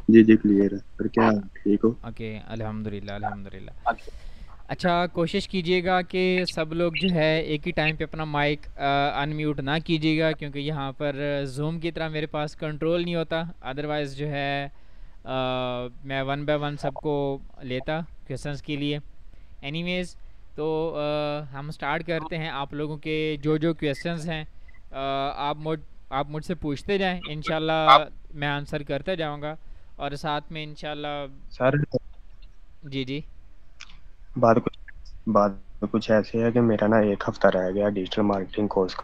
जी जी clear है। फिर क्या ठीक हो? ओके, अल्हम्दुलिल्लाह अल्हम्दुलिल्लाह। अच्छा, कोशिश कीजिएगा कि सब लोग जो है एक ही टाइम पे अपना माइक अनम्यूट ना कीजिएगा, क्योंकि यहाँ पर जूम की तरह मेरे पास कंट्रोल नहीं होता। अदरवाइज़ जो है मैं वन बाय वन सबको लेता क्वेश्चंस के लिए। एनीवेज, तो हम स्टार्ट करते हैं। आप लोगों के जो जो क्वेश्चंस हैं आप मुझसे पूछते जाएं, इंशाल्लाह मैं आंसर करते जाऊंगा। और साथ में इंशाल्लाह। सर जी जी। बात कुछ ऐसी है कि मेरा ना एक हफ्ता रह गया डिजिटल मार्केटिंग कोर्स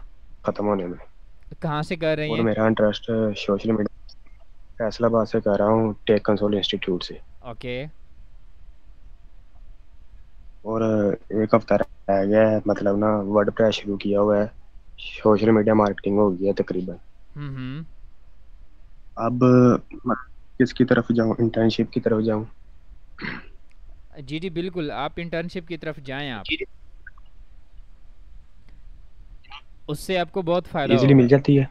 खत्म होने में। कहाँ से कर रही और हैं? मेरा इंटरेस्ट सोशल मीडिया फैसलाबाद से कर रहा हूँ, टेक कंसोल इंस्टीट्यूट से। ओके। और एक हफ्ता रह गया है, मतलब ना वर्डप्रेस शुरू किया हुआ है, सोशल मीडिया मार्केटिंग हो गई है तकरीबन। हम्म। अब किसकी तरफ जाऊँ, इंटर्नशिप की तरफ जाऊँ? जी जी बिल्कुल, आप इंटर्नशिप की तरफ जाएं आप। उससे आपको बहुत फ़ायदा इजीली मिल होगा। जाती है?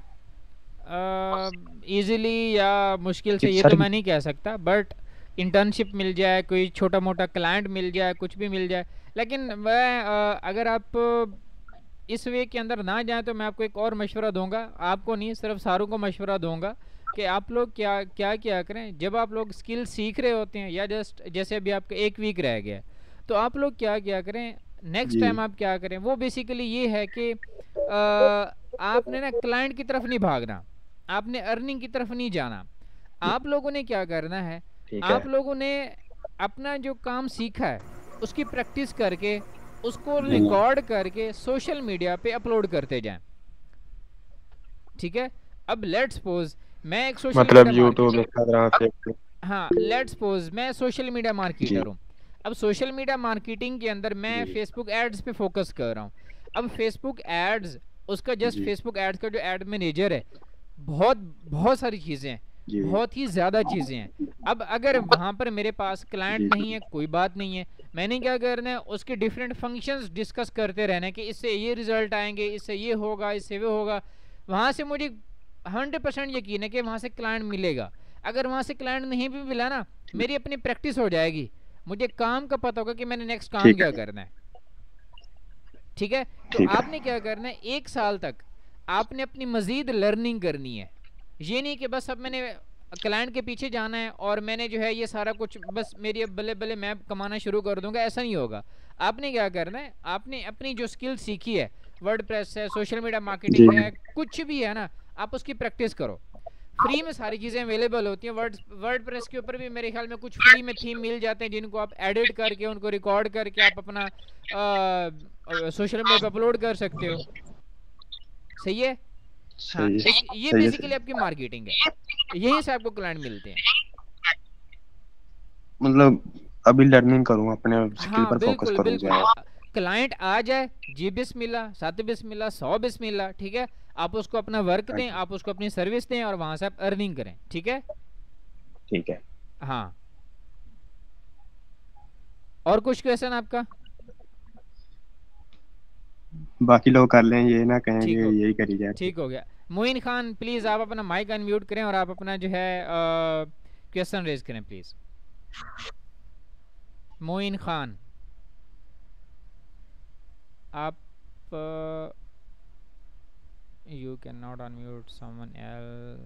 इजीली या मुश्किल से कि ये तो सर मैं नहीं कह सकता, बट इंटर्नशिप मिल जाए, कोई छोटा मोटा क्लाइंट मिल जाए, कुछ भी मिल जाए। लेकिन मैं अगर आप इस वे के अंदर ना जाएं तो मैं आपको एक और मशवरा दूंगा, आपको नहीं सिर्फ सारों को मशवरा दूंगा कि आप लोग क्या क्या क्या करें जब आप लोग स्किल सीख रहे होते हैं, या जस्ट जैसे अभी आपका एक वीक रह गया है, तो आप लोग क्या क्या करें, नेक्स्ट जी टाइम आप क्या करें, वो बेसिकली ये है कि आपने ना क्लाइंट की तरफ नहीं भागना, आपने अर्निंग की तरफ नहीं जाना। आप लोगों ने क्या करना है, ठीक है। आप लोगों ने अपना जो काम सीखा है उसकी प्रैक्टिस करके उसको जी रिकॉर्ड करके सोशल मीडिया पे अपलोड करते जाएं। ठीक है? अब लेट्स सपोज मैं एक सोशल मतलब media YouTube, marketer. Instagram, Facebook. हाँ, लेट्स सपोज मैं सोशल मीडिया जी मार्केटर हूँ। अब सोशल मीडिया मार्केटिंग के अंदर मैं जी फेसबुक एड्स पे फोकस कर रहा हूँ। अब फेसबुक एड्स, उसका जस्ट जी फेसबुक एड्स का जो एड मैनेजर है, बहुत बहुत सारी चीज़ें हैं, जी बहुत ही ज़्यादा चीज़ें हैं। अब अगर वहाँ पर मेरे पास क्लाइंट जी नहीं है, कोई बात नहीं है। मैंने क्या करना है, उसके डिफरेंट फंक्शंस डिस्कस करते रहना है कि इससे ये रिजल्ट आएंगे, इससे ये होगा, इससे वो होगा। वहाँ से मुझे 100% यकीन है कि वहाँ से क्लाइंट मिलेगा। अगर वहाँ से क्लाइंट नहीं भी मिला ना, मेरी अपनी प्रैक्टिस हो जाएगी, मुझे काम का पता होगा कि मैंने नेक्स्ट काम ठीक क्या है। करना है। ठीक है? तो ठीक है। आपने क्या करना है, 1 साल तक आपने अपनी मजीद लर्निंग करनी है। ये नहीं कि बस अब मैंने क्लाइंट के पीछे जाना है और मैंने जो है ये सारा कुछ बस मेरी अब बल्ले बल्ले मैं कमाना शुरू कर दूंगा, ऐसा नहीं होगा। आपने क्या करना है, आपने अपनी जो स्किल सीखी है, वर्ड प्रेस है, सोशल मीडिया जी मार्केटिंग है, कुछ भी है ना, आप उसकी प्रैक्टिस करो। फ्री में सारी चीज़ें अवेलेबल होती हैं। वर्ड प्रेस के ऊपर भी मेरे ख्याल में कुछ फ्री में थीम मिल जाते हैं, जिनको आप एडिट करके उनको रिकॉर्ड करके आप अपना सोशल मीडिया पे अपलोड कर सकते हो। सही है? हाँ, सही है। एक ये सही है। बेसिकली सही आपकी मार्केटिंग है, यहीं से आपको क्लाइंट मिलते हैं। मतलब अभी लर्निंग करूँ, अपने स्किल हाँ पर फोकस बिल्कुल करूँ बिल्कुल। ज़्यादा। क्लाइंट आ जाए, जी बिस्मिल्लाह, सत बिस्मिल्लाह, 100 बिस्मिल्लाह, ठीक है? आप उसको अपना वर्क हाँ दें, जी। आप उसको अपनी सर्विस दें और वहां से आप अर्निंग करें। ठीक है? ठीक है। हाँ। और कुछ क्वेश्चन आपका? बाकी लोग कर लें, ये ना कहें कि ठीक हो यही करी जाए। ठीक हो गया। मोइन खान प्लीज़ आप अपना माइक अनम्यूट करें और आप अपना जो है क्वेश्चन रेज करें प्लीज़। मोइन खान, आप you can not unmute someone L,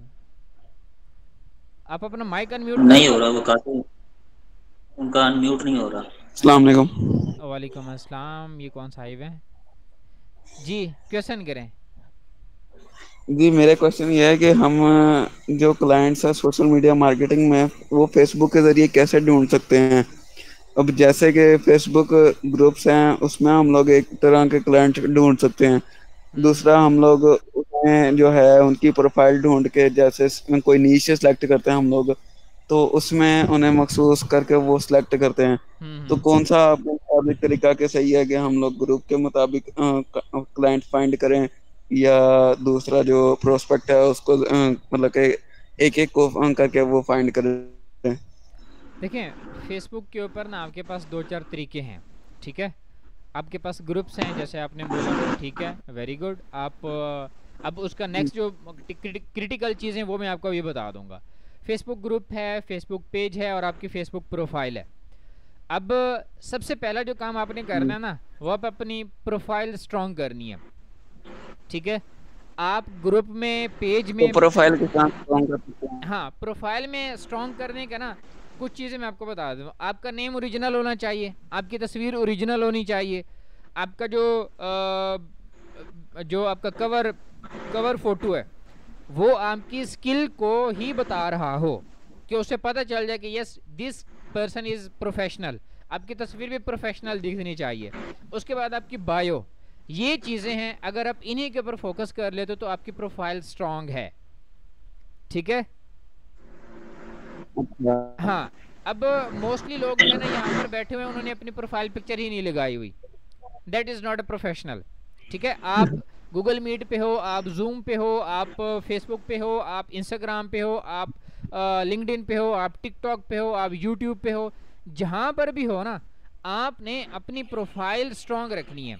आप अपना माइक अनम्यूट कर नहीं हो लें। रहा वो काफी, उनका अनम्यूट नहीं हो रहा। अस्सलाम वालेकुम। वालेकुम अस्सलाम, ये कौन साहिब हैं? जी, क्वेश्चन करें। जी मेरा क्वेश्चन ये है कि हम जो क्लाइंट्स हैं सोशल मीडिया मार्केटिंग में वो फेसबुक के ज़रिए कैसे ढूंढ सकते हैं। अब जैसे कि फेसबुक ग्रुप्स हैं उसमें हम लोग एक तरह के क्लाइंट ढूंढ सकते हैं। दूसरा हम लोग उसमें जो है उनकी प्रोफाइल ढूंढ के जैसे कोई नीश सेलेक्ट करते हैं हम लोग, तो उसमें उन्हें मखसूस करके वो सिलेक्ट करते हैं। तो हम्म। कौन सा आपके मुताबिक तरीका के सही है कि हम लोग ग्रुप के मुताबिक क्लाइंट फाइंड करें, या दूसरा जो प्रोस्पेक्ट है उसको मतलब कि एक एक को करके वो फाइंड करें। देखें, फेसबुक के ऊपर ना आपके पास दो चार तरीके हैं। ठीक है? आपके पास ग्रुप्स हैं जैसे आपने बोला, ठीक है, वेरी गुड। आप अब उसका नेक्स्ट जो क्रिटिकल चीज़ें वो मैं आपको अभी बता दूंगा। फेसबुक ग्रुप है, फेसबुक पेज है और आपकी फेसबुक प्रोफाइल है। अब सबसे पहला जो काम आपने करना है ना, वो आप अपनी प्रोफाइल स्ट्रॉन्ग करनी है, ठीक है। आप ग्रुप में, पेज में, प्रोफाइल के साथ स्ट्रॉन्ग कर सकते हैं। हाँ, प्रोफाइल में स्ट्रॉन्ग करने का ना कुछ चीज़ें मैं आपको बता दूँ। आपका नेम ओरिजिनल होना चाहिए, आपकी तस्वीर ओरिजिनल होनी चाहिए, आपका जो आपका कवर फोटो है वो आपकी स्किल को ही बता रहा हो, कि उससे पता चल जाए कि yes this person is professional. आपकी तस्वीर भी प्रोफेशनल दिखनी चाहिए। उसके बाद आपकी बायो, ये चीज़ें हैं, अगर आप इन्हीं के ऊपर फोकस कर लेते तो आपकी प्रोफाइल स्ट्रॉन्ग है, ठीक है। हाँ, अब मोस्टली लोग जो है ना यहाँ पर बैठे हुए हैं, उन्होंने अपनी प्रोफाइल पिक्चर ही नहीं लगाई हुई। That is not a professional, ठीक है। आप गूगल मीट पे हो, आप जूम पे हो, आप फेसबुक पे हो, आप इंस्टाग्राम पे हो, आप लिंक्डइन पे हो, आप टिकटॉक पे हो, आप यूट्यूब पे हो, जहाँ पर भी हो ना, आपने अपनी प्रोफाइल स्ट्रॉन्ग रखनी है,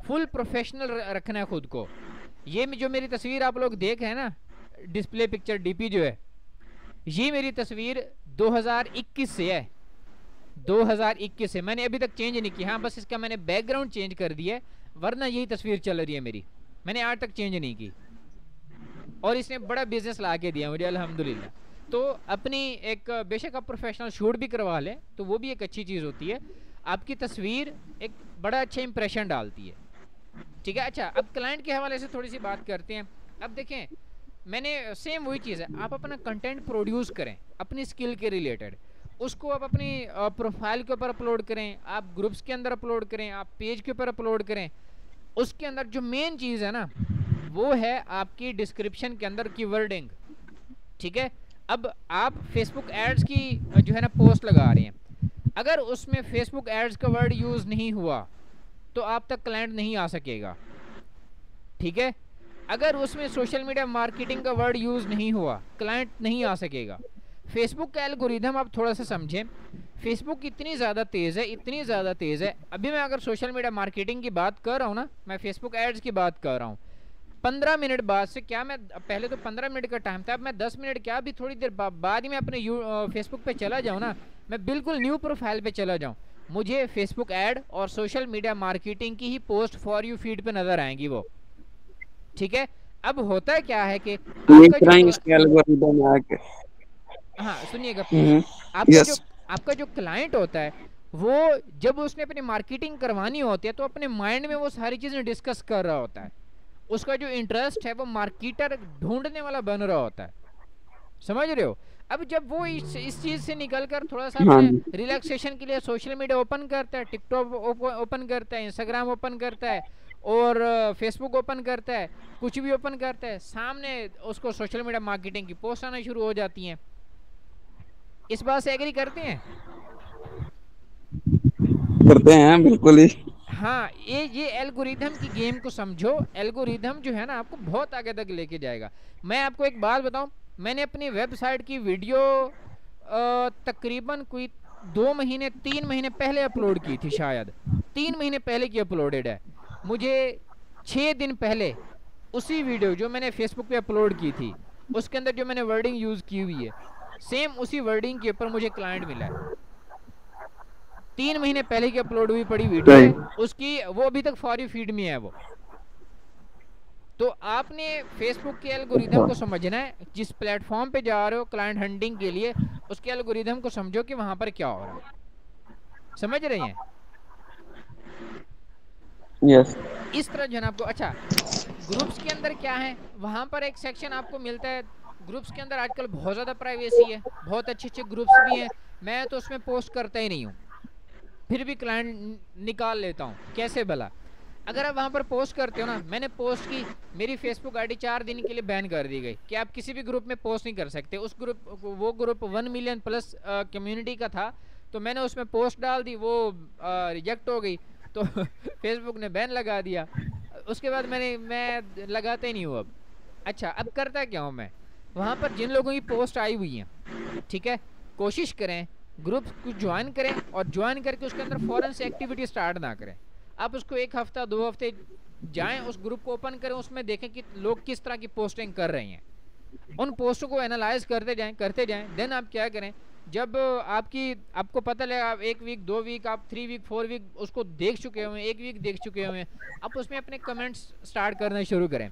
फुल प्रोफेशनल रखना है खुद को। ये जो मेरी तस्वीर आप लोग देख रहे हैं ना, डिस्प्ले पिक्चर डीपी जो है, ये मेरी तस्वीर 2021 से है, 2021 से। मैंने अभी तक चेंज नहीं की। हाँ, बस इसका मैंने बैकग्राउंड चेंज कर दिया है, वरना यही तस्वीर चल रही है मेरी, मैंने आज तक चेंज नहीं की। और इसने बड़ा बिजनेस ला के दिया मुझे, अल्हम्दुलिल्लाह। तो अपनी एक, बेशक आप प्रोफेशनल शूट भी करवा लें तो वो भी एक अच्छी चीज़ होती है, आपकी तस्वीर एक बड़ा अच्छा इंप्रेशन डालती है, ठीक है। अच्छा, अब क्लाइंट के हवाले से थोड़ी सी बात करते हैं। अब देखें, मैंने सेम वही चीज़ है, आप अपना कंटेंट प्रोड्यूस करें अपनी स्किल के रिलेटेड, उसको आप अपनी प्रोफाइल के ऊपर अपलोड करें, आप ग्रुप्स के अंदर अपलोड करें, आप पेज के ऊपर अपलोड करें। उसके अंदर जो मेन चीज़ है ना, वो है आपकी डिस्क्रिप्शन के अंदर की वर्डिंग, ठीक है। अब आप फेसबुक एड्स की जो है ना पोस्ट लगा रहे हैं, अगर उसमें फेसबुक एड्स का वर्ड यूज़ नहीं हुआ तो आप तक क्लाइंट नहीं आ सकेगा, ठीक है। अगर उसमें सोशल मीडिया मार्केटिंग का वर्ड यूज़ नहीं हुआ, क्लाइंट नहीं आ सकेगा। फेसबुक का एल्गोरिदम आप थोड़ा सा समझें, फेसबुक इतनी ज़्यादा तेज़ है, इतनी ज़्यादा तेज़ है। अभी मैं अगर सोशल मीडिया मार्केटिंग की बात कर रहा हूँ ना, मैं फेसबुक एड्स की बात कर रहा हूँ, 15 मिनट बाद से, क्या मैं पहले तो 15 मिनट का टाइम था, अब मैं 10 मिनट क्या, अभी थोड़ी देर बाद ही मैं अपने फेसबुक पे चला जाऊँ ना, मैं बिल्कुल न्यू प्रोफाइल पे चला जाऊँ, मुझे फेसबुक ऐड और सोशल मीडिया मार्केटिंग की ही पोस्ट फॉर यू फीड पे नज़र आएंगी वो, ठीक है। अब होता है क्या है कि हाँ सुनिएगा प्लीज, आपका जो क्लाइंट होता है, वो जब उसने अपनी मार्केटिंग करवानी होती है तो अपने माइंड में वो सारी चीज़ें डिस्कस कर रहा होता है, उसका जो इंटरेस्ट है वो मार्केटर ढूंढने वाला बन रहा होता है, समझ रहे हो। अब जब वो इस चीज़ से निकल कर थोड़ा सा अपने रिलैक्सेशन के लिए सोशल मीडिया ओपन करता है, टिकटॉक ओपन करता है, इंस्टाग्राम ओपन करता है और फेसबुक ओपन करता है, कुछ भी ओपन करता है, सामने उसको सोशल मीडिया मार्केटिंग की पोस्ट आना शुरू हो जाती हैं। इस बात से एग्री करते हैं? करते हैं बिल्कुल ही। हाँ, ये एल्गोरिथम की गेम को समझो। एल्गोरिथम जो है ना आपको बहुत आगे तक लेके जाएगा। मैं आपको एक बात बताऊं, मैंने अपनी वेबसाइट की वीडियो तकरीबन कोई 2 महीने 3 महीने पहले अपलोड की थी, शायद 3 महीने पहले की अपलोडेड है। मुझे 6 दिन पहले उसी वीडियो जो मैंने फेसबुक पे अपलोड की थी, उसके अंदर जो मैंने वर्डिंग यूज़ की हुई है, सेम उसी वर्डिंग के ऊपर मुझे क्लाइंट मिला है। 3 महीने पहले की अपलोड हुई पड़ी वीडियो है उसकी, वो अभी तक फॉर यू फीड में है वो। तो आपने फेसबुक के एल्गोरिथम को समझना है, जिस प्लेटफॉर्म पे जा रहे हो क्लाइंट हंटिंग के लिए, उसके एल्गोरिथम को समझो कि वहां पर क्या हो रहा है, समझ रहे हैं? यस। इस तरह जो है आपको। अच्छा, ग्रुप्स के अंदर क्या है, वहां पर एक सेक्शन आपको मिलता है। ग्रुप्स के अंदर आजकल बहुत ज़्यादा प्राइवेसी है, बहुत अच्छे अच्छे ग्रुप्स भी हैं, मैं तो उसमें पोस्ट करता ही नहीं हूँ, फिर भी क्लाइंट निकाल लेता हूँ, कैसे भला? अगर आप वहाँ पर पोस्ट करते हो ना, मैंने पोस्ट की, मेरी फेसबुक आईडी 4 दिन के लिए बैन कर दी गई कि आप किसी भी ग्रुप में पोस्ट नहीं कर सकते। उस ग्रुप, वो ग्रुप 1 मिलियन प्लस कम्युनिटी का था, तो मैंने उसमें पोस्ट डाल दी, वो रिजेक्ट हो गई, तो फेसबुक ने बैन लगा दिया। उसके बाद मैं लगाता ही नहीं हूँ अब। अच्छा, अब करता क्या हूँ मैं, वहाँ पर जिन लोगों की पोस्ट आई हुई हैं, ठीक है, कोशिश करें ग्रुप को ज्वाइन करें, और ज्वाइन करके उसके अंदर फ़ौरन से एक्टिविटी स्टार्ट ना करें। आप उसको 1 हफ्ता 2 हफ्ते जाएं, उस ग्रुप को ओपन करें, उसमें देखें कि लोग किस तरह की पोस्टिंग कर रहे हैं, उन पोस्टों को एनालाइज करते जाएं। देन आप क्या करें, जब आपको पता लगे, आप 1 वीक 2 वीक आप 3 वीक 4 वीक उसको देख चुके हुए हैं, 1 वीक देख चुके हुए हैं, आप उसमें अपने कमेंट्स स्टार्ट करना शुरू करें।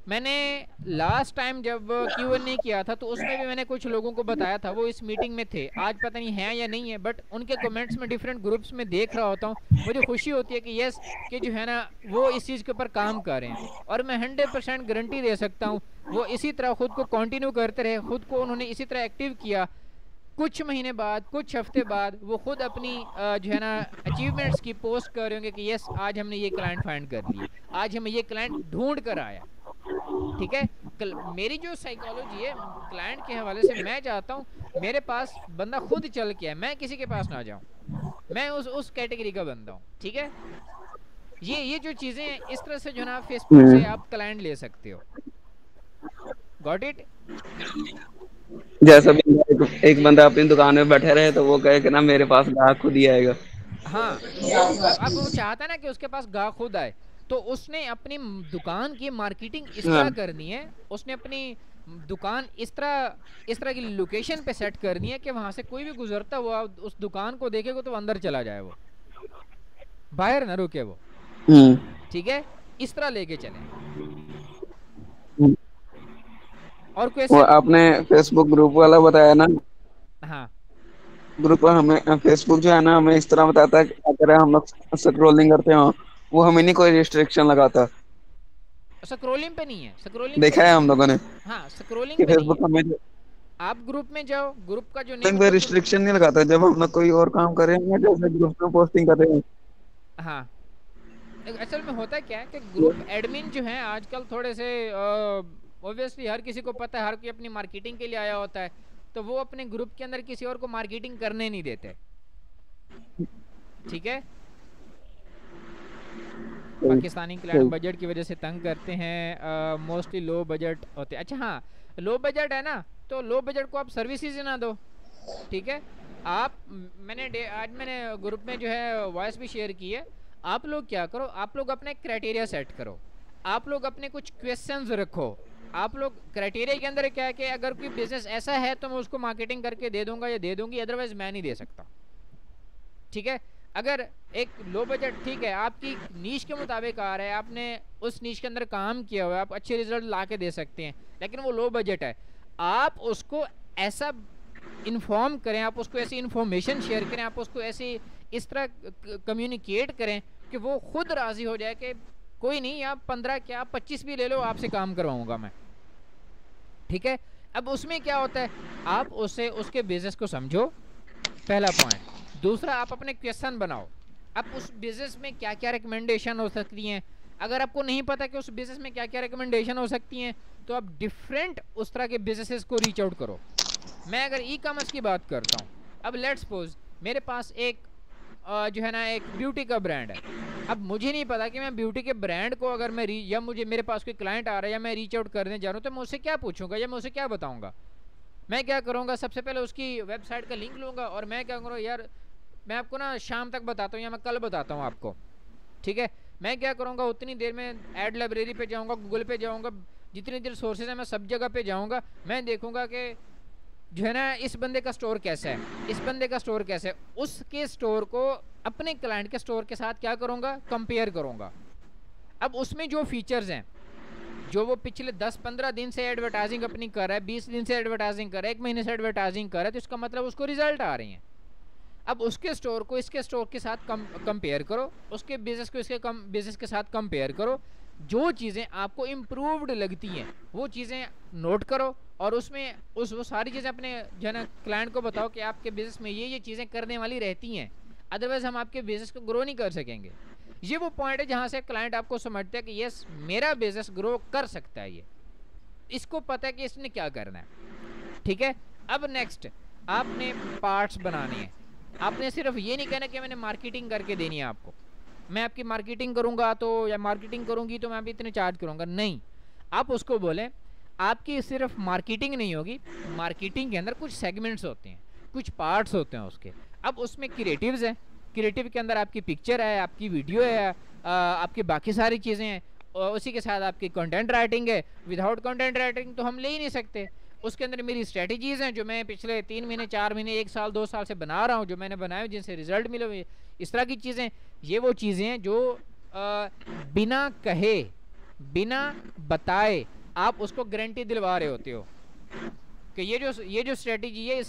मैंने लास्ट टाइम जब Q&A किया था तो उसमें भी मैंने कुछ लोगों को बताया था, वो इस मीटिंग में थे, आज पता नहीं है या नहीं है, बट उनके कमेंट्स में डिफरेंट ग्रुप्स में देख रहा होता हूँ, मुझे खुशी होती है कि यस कि जो है ना वो इस चीज़ के ऊपर काम कर रहे हैं। और मैं 100% गारंटी दे सकता हूँ वो इसी तरह खुद को कंटिन्यू करते रहे, खुद को उन्होंने इसी तरह एक्टिव किया, कुछ महीने बाद, कुछ हफ्ते बाद वो खुद अपनी जो है ना अचीवमेंट्स की पोस्ट कर रहे होंगे कि यस आज हमने ये क्लाइंट फाइंड कर लिए, आज हमें ये क्लाइंट ढूंढ कर आया। ठीक है, मेरी जो साइकोलॉजी है क्लाइंट के हवाले से, मैं चाहता हूँ मेरे पास बंदा खुद चल के है, मैं किसी के पास ना जाऊँ, मैं उस कैटेगरी का बंदा हूँ। ठीक है, ये जो चीज़ें हैं इस तरह से जो ना फेसबुक से आप क्लाइंट ले सकते हो। Got it? जैसा भी एक बंदा अपनी दुकान में बैठे रहे तो वो कहे कि ना मेरे पास ग्राहक खुद ही आएगा। हाँ, अब वो चाहता है ना कि उसके पास ग्राहक खुद आए, तो उसने अपनी दुकान की मार्केटिंग इस तरह करनी है, उसने अपनी दुकान इस तरह की लोकेशन पे सेट करनी है कि वहां से कोई भी गुजरता हुआ उस दुकान को देखेगा तो अंदर चला जाए, वो बाहर ना रुके वो। ठीक है, इस तरह लेके चले। और वो आपने फेसबुक ग्रुप वाला बताया ना, हाँ, ग्रुप हमें फेसबुक जो है ना हमें इस तरह बताता है कि अगर हम लोग स्क्रॉलिंग करते हो वो हमें नहीं कोई रिस्ट्रिक्शन लगाता। स्क्रॉलिंग पे नहीं है, स्क्रॉलिंग देखा है हम लोगों ने। हाँ, स्क्रॉलिंग पे फेसबुक नहीं है। हमें आप ग्रुप में जाओ, ग्रुप का जो नेम पे रिस्ट्रिक्शन नहीं लगाता जब हम लोग कोई और काम कर रहे हैं, जैसे ग्रुप में पोस्टिंग कर रहे हैं। हाँ, असल में होता क्या है कि ग्रुप एडमिन जो है आजकल थोड़े से ऑब्वियसली हर किसी को पता है, हर कोई अपनी मार्केटिंग के लिए आया होता है, तो वो अपने ग्रुप के अंदर किसी और को मार्केटिंग करने नहीं देते। ठीक है, पाकिस्तानी क्लाइंट बजट की वजह से तंग करते हैं, मोस्टली लो बजट होते हैं। अच्छा हाँ, लो बजट है ना, तो लो बजट को आप सर्विसेज ना दो। ठीक है, आप आज मैंने ग्रुप में जो है वॉइस भी शेयर की है, आप लोग क्या करो, आप लोग अपने क्राइटेरिया सेट करो, आप लोग अपने कुछ क्वेश्चंस रखो। आप लोग क्राइटेरिया के अंदर क्या है कि अगर कोई बिजनेस ऐसा है तो मैं उसको मार्केटिंग करके दे दूंगा या दे दूंगी, अदरवाइज मैं नहीं दे सकता। ठीक है, अगर एक लो बजट, ठीक है, आपकी नीश के मुताबिक आ रहा है, आपने उस नीश के अंदर काम किया हुआ है, आप अच्छे रिजल्ट ला के दे सकते हैं, लेकिन वो लो बजट है, आप उसको ऐसा इन्फॉर्म करें, आप उसको ऐसी इन्फॉर्मेशन शेयर करें, आप उसको ऐसी इस तरह कम्युनिकेट करें कि वो खुद राज़ी हो जाए कि कोई नहीं, आप 15 क्या 25 भी ले लो, आपसे काम करवाऊंगा मैं। ठीक है, अब उसमें क्या होता है, आप उसके बिजनेस को समझो, पहला पॉइंट। दूसरा, आप अपने क्वेश्चन बनाओ, अब उस बिजनेस में क्या क्या रिकमेंडेशन हो सकती हैं। अगर आपको नहीं पता कि उस बिजनेस में क्या क्या रिकमेंडेशन हो सकती हैं, तो आप डिफरेंट उस तरह के बिजनेसेस को रीच आउट करो। मैं अगर ई कॉमर्स की बात करता हूँ, अब लेट्स सपोज मेरे पास एक जो है ना एक ब्यूटी का ब्रांड है, अब मुझे नहीं पता कि मैं ब्यूटी के ब्रांड को अगर मैं या मुझे मेरे पास कोई क्लाइंट आ रहा है या मैं रीच आउट करने जा रहा हूँ, तो मैं उससे क्या पूछूंगा या मैं उसे क्या बताऊंगा। मैं क्या करूँगा, सबसे पहले उसकी वेबसाइट का लिंक लूँगा और मैं क्या करूँगा, यार मैं आपको ना शाम तक बताता हूँ या मैं कल बताता हूँ आपको। ठीक है, मैं क्या करूँगा, उतनी देर में ऐड लाइब्रेरी पे जाऊँगा, गूगल पे जाऊँगा, जितनी देर सोर्सेज है मैं सब जगह पे जाऊँगा, मैं देखूँगा कि जो है ना इस बंदे का स्टोर कैसा है, इस बंदे का स्टोर कैसा है, उसके स्टोर को अपने क्लाइंट के स्टोर के साथ क्या करूँगा, कंपेयर करूँगा। अब उसमें जो फीचर्स हैं, जो वो पिछले 10-15 दिन से एडवर्टाइजिंग अपनी कर रहा है, 20 दिन से एडवर्टाइजिंग कर रहा है, 1 महीने से एडवर्टाइजिंग कर रहा है, तो इसका मतलब उसको रिजल्ट आ रही हैं। अब उसके स्टोर को इसके स्टोर के साथ कंपेयर करो, उसके बिजनेस को इसके बिजनेस के साथ कंपेयर करो, जो चीज़ें आपको इम्प्रूव्ड लगती हैं वो चीज़ें नोट करो और उसमें वो सारी चीज़ें अपने जो है ना क्लाइंट को बताओ कि आपके बिज़नेस में ये चीज़ें करने वाली रहती हैं, अदरवाइज़ हम आपके बिज़नेस को ग्रो नहीं कर सकेंगे। ये वो पॉइंट है जहाँ से क्लाइंट आपको समझते हैं कि यस मेरा बिज़नेस ग्रो कर सकता है, ये इसको पता है कि इसने क्या करना है। ठीक है, अब नेक्स्ट आपने पार्ट्स बनाने हैं, आपने सिर्फ ये नहीं कहना कि मैंने मार्केटिंग करके देनी है आपको, मैं आपकी मार्केटिंग करूंगा तो या मार्केटिंग करूंगी तो मैं अभी इतने चार्ज करूंगा, नहीं। आप उसको बोलें आपकी सिर्फ मार्केटिंग नहीं होगी, मार्केटिंग के अंदर कुछ सेगमेंट्स होते हैं, कुछ पार्ट्स होते हैं उसके। अब उसमें क्रिएटिव्स हैं, क्रिएटिव के अंदर आपकी पिक्चर है, आपकी वीडियो है, आपकी बाकी सारी चीज़ें हैं, उसी के साथ आपकी कंटेंट राइटिंग है। विदाउट कंटेंट राइटिंग तो हम ले ही नहीं सकते। उसके अंदर मेरी स्ट्रेटजीज़ हैं जो मैं पिछले 3 महीने 4 महीने 1 साल 2 साल से बना रहा हूँ, जो मैंने बनाए जिनसे रिजल्ट मिले हुए, इस तरह की चीज़ें। ये वो चीज़ें हैं जो बिना कहे बिना बताए आप उसको गारंटी दिलवा रहे होते हो कि ये जो स्ट्रेटजी है, इस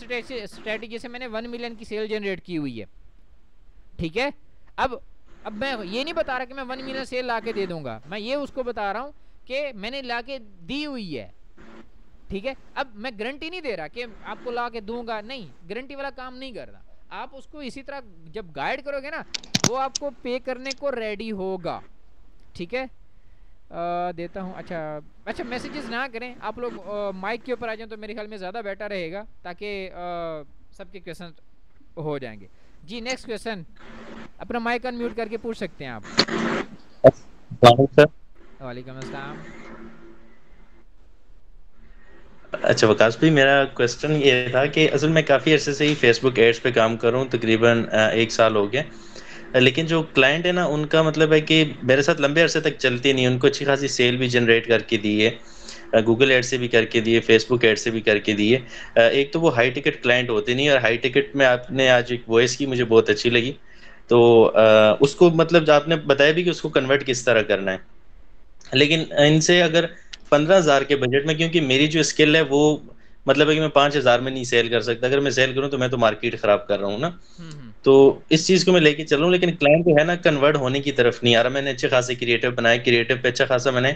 स्ट्रेटजी से मैंने 1 मिलियन की सेल जनरेट की हुई है। ठीक है, अब मैं ये नहीं बता रहा कि मैं 1 मिलियन सेल ला के दे दूंगा, मैं ये उसको बता रहा हूँ कि मैंने ला के दी हुई है। ठीक है, अब मैं गारंटी नहीं दे रहा कि आपको ला के दूंगा, नहीं, गारंटी वाला काम नहीं कर रहा। आप उसको इसी तरह जब गाइड करोगे ना, वो आपको पे करने को रेडी होगा। ठीक है, देता हूँ। अच्छा मैसेजेस ना करें आप लोग, माइक के ऊपर आ जाएं तो मेरे ख्याल में ज़्यादा बेटर रहेगा, ताकि सबके क्वेश्चन हो जाएंगे। जी नेक्स्ट क्वेश्चन, अपना माइक अनम्यूट करके पूछ सकते हैं आप। वालेकुम अस्सलाम। अच्छा वकास भाई, मेरा क्वेश्चन ये था कि असल में काफ़ी अरसे से ही फेसबुक एड्स पे काम कर रहा हूँ, तकरीबन 1 साल हो गया। लेकिन जो क्लाइंट है ना, उनका मतलब है कि मेरे साथ लंबे अरसे तक चलती नहीं, उनको अच्छी खासी सेल भी जनरेट करके दी है, गूगल एड से भी करके दिए, फेसबुक एड से भी करके दिए। एक तो वो हाई टिकट क्लाइंट होते नहीं, और हाई टिकट में आपने आज एक वॉइस की मुझे बहुत अच्छी लगी, तो उसको मतलब आपने बताया भी कि उसको कन्वर्ट किस तरह करना है। लेकिन इनसे अगर 15,000 के बजट में, क्योंकि मेरी जो स्किल है वो मतलब है कि मैं 5,000 में नहीं सेल कर सकता, अगर मैं सेल करूं तो मैं तो मार्केट खराब कर रहा हूँ ना। तो इस चीज को मैं लेके चल रहा हूँ, लेकिन क्लाइंट जो है ना कन्वर्ट होने की तरफ नहीं आ रहा। मैंने अच्छे खासे क्रिएटिव बनाए, क्रिएटिव पे अच्छा खासा मैंने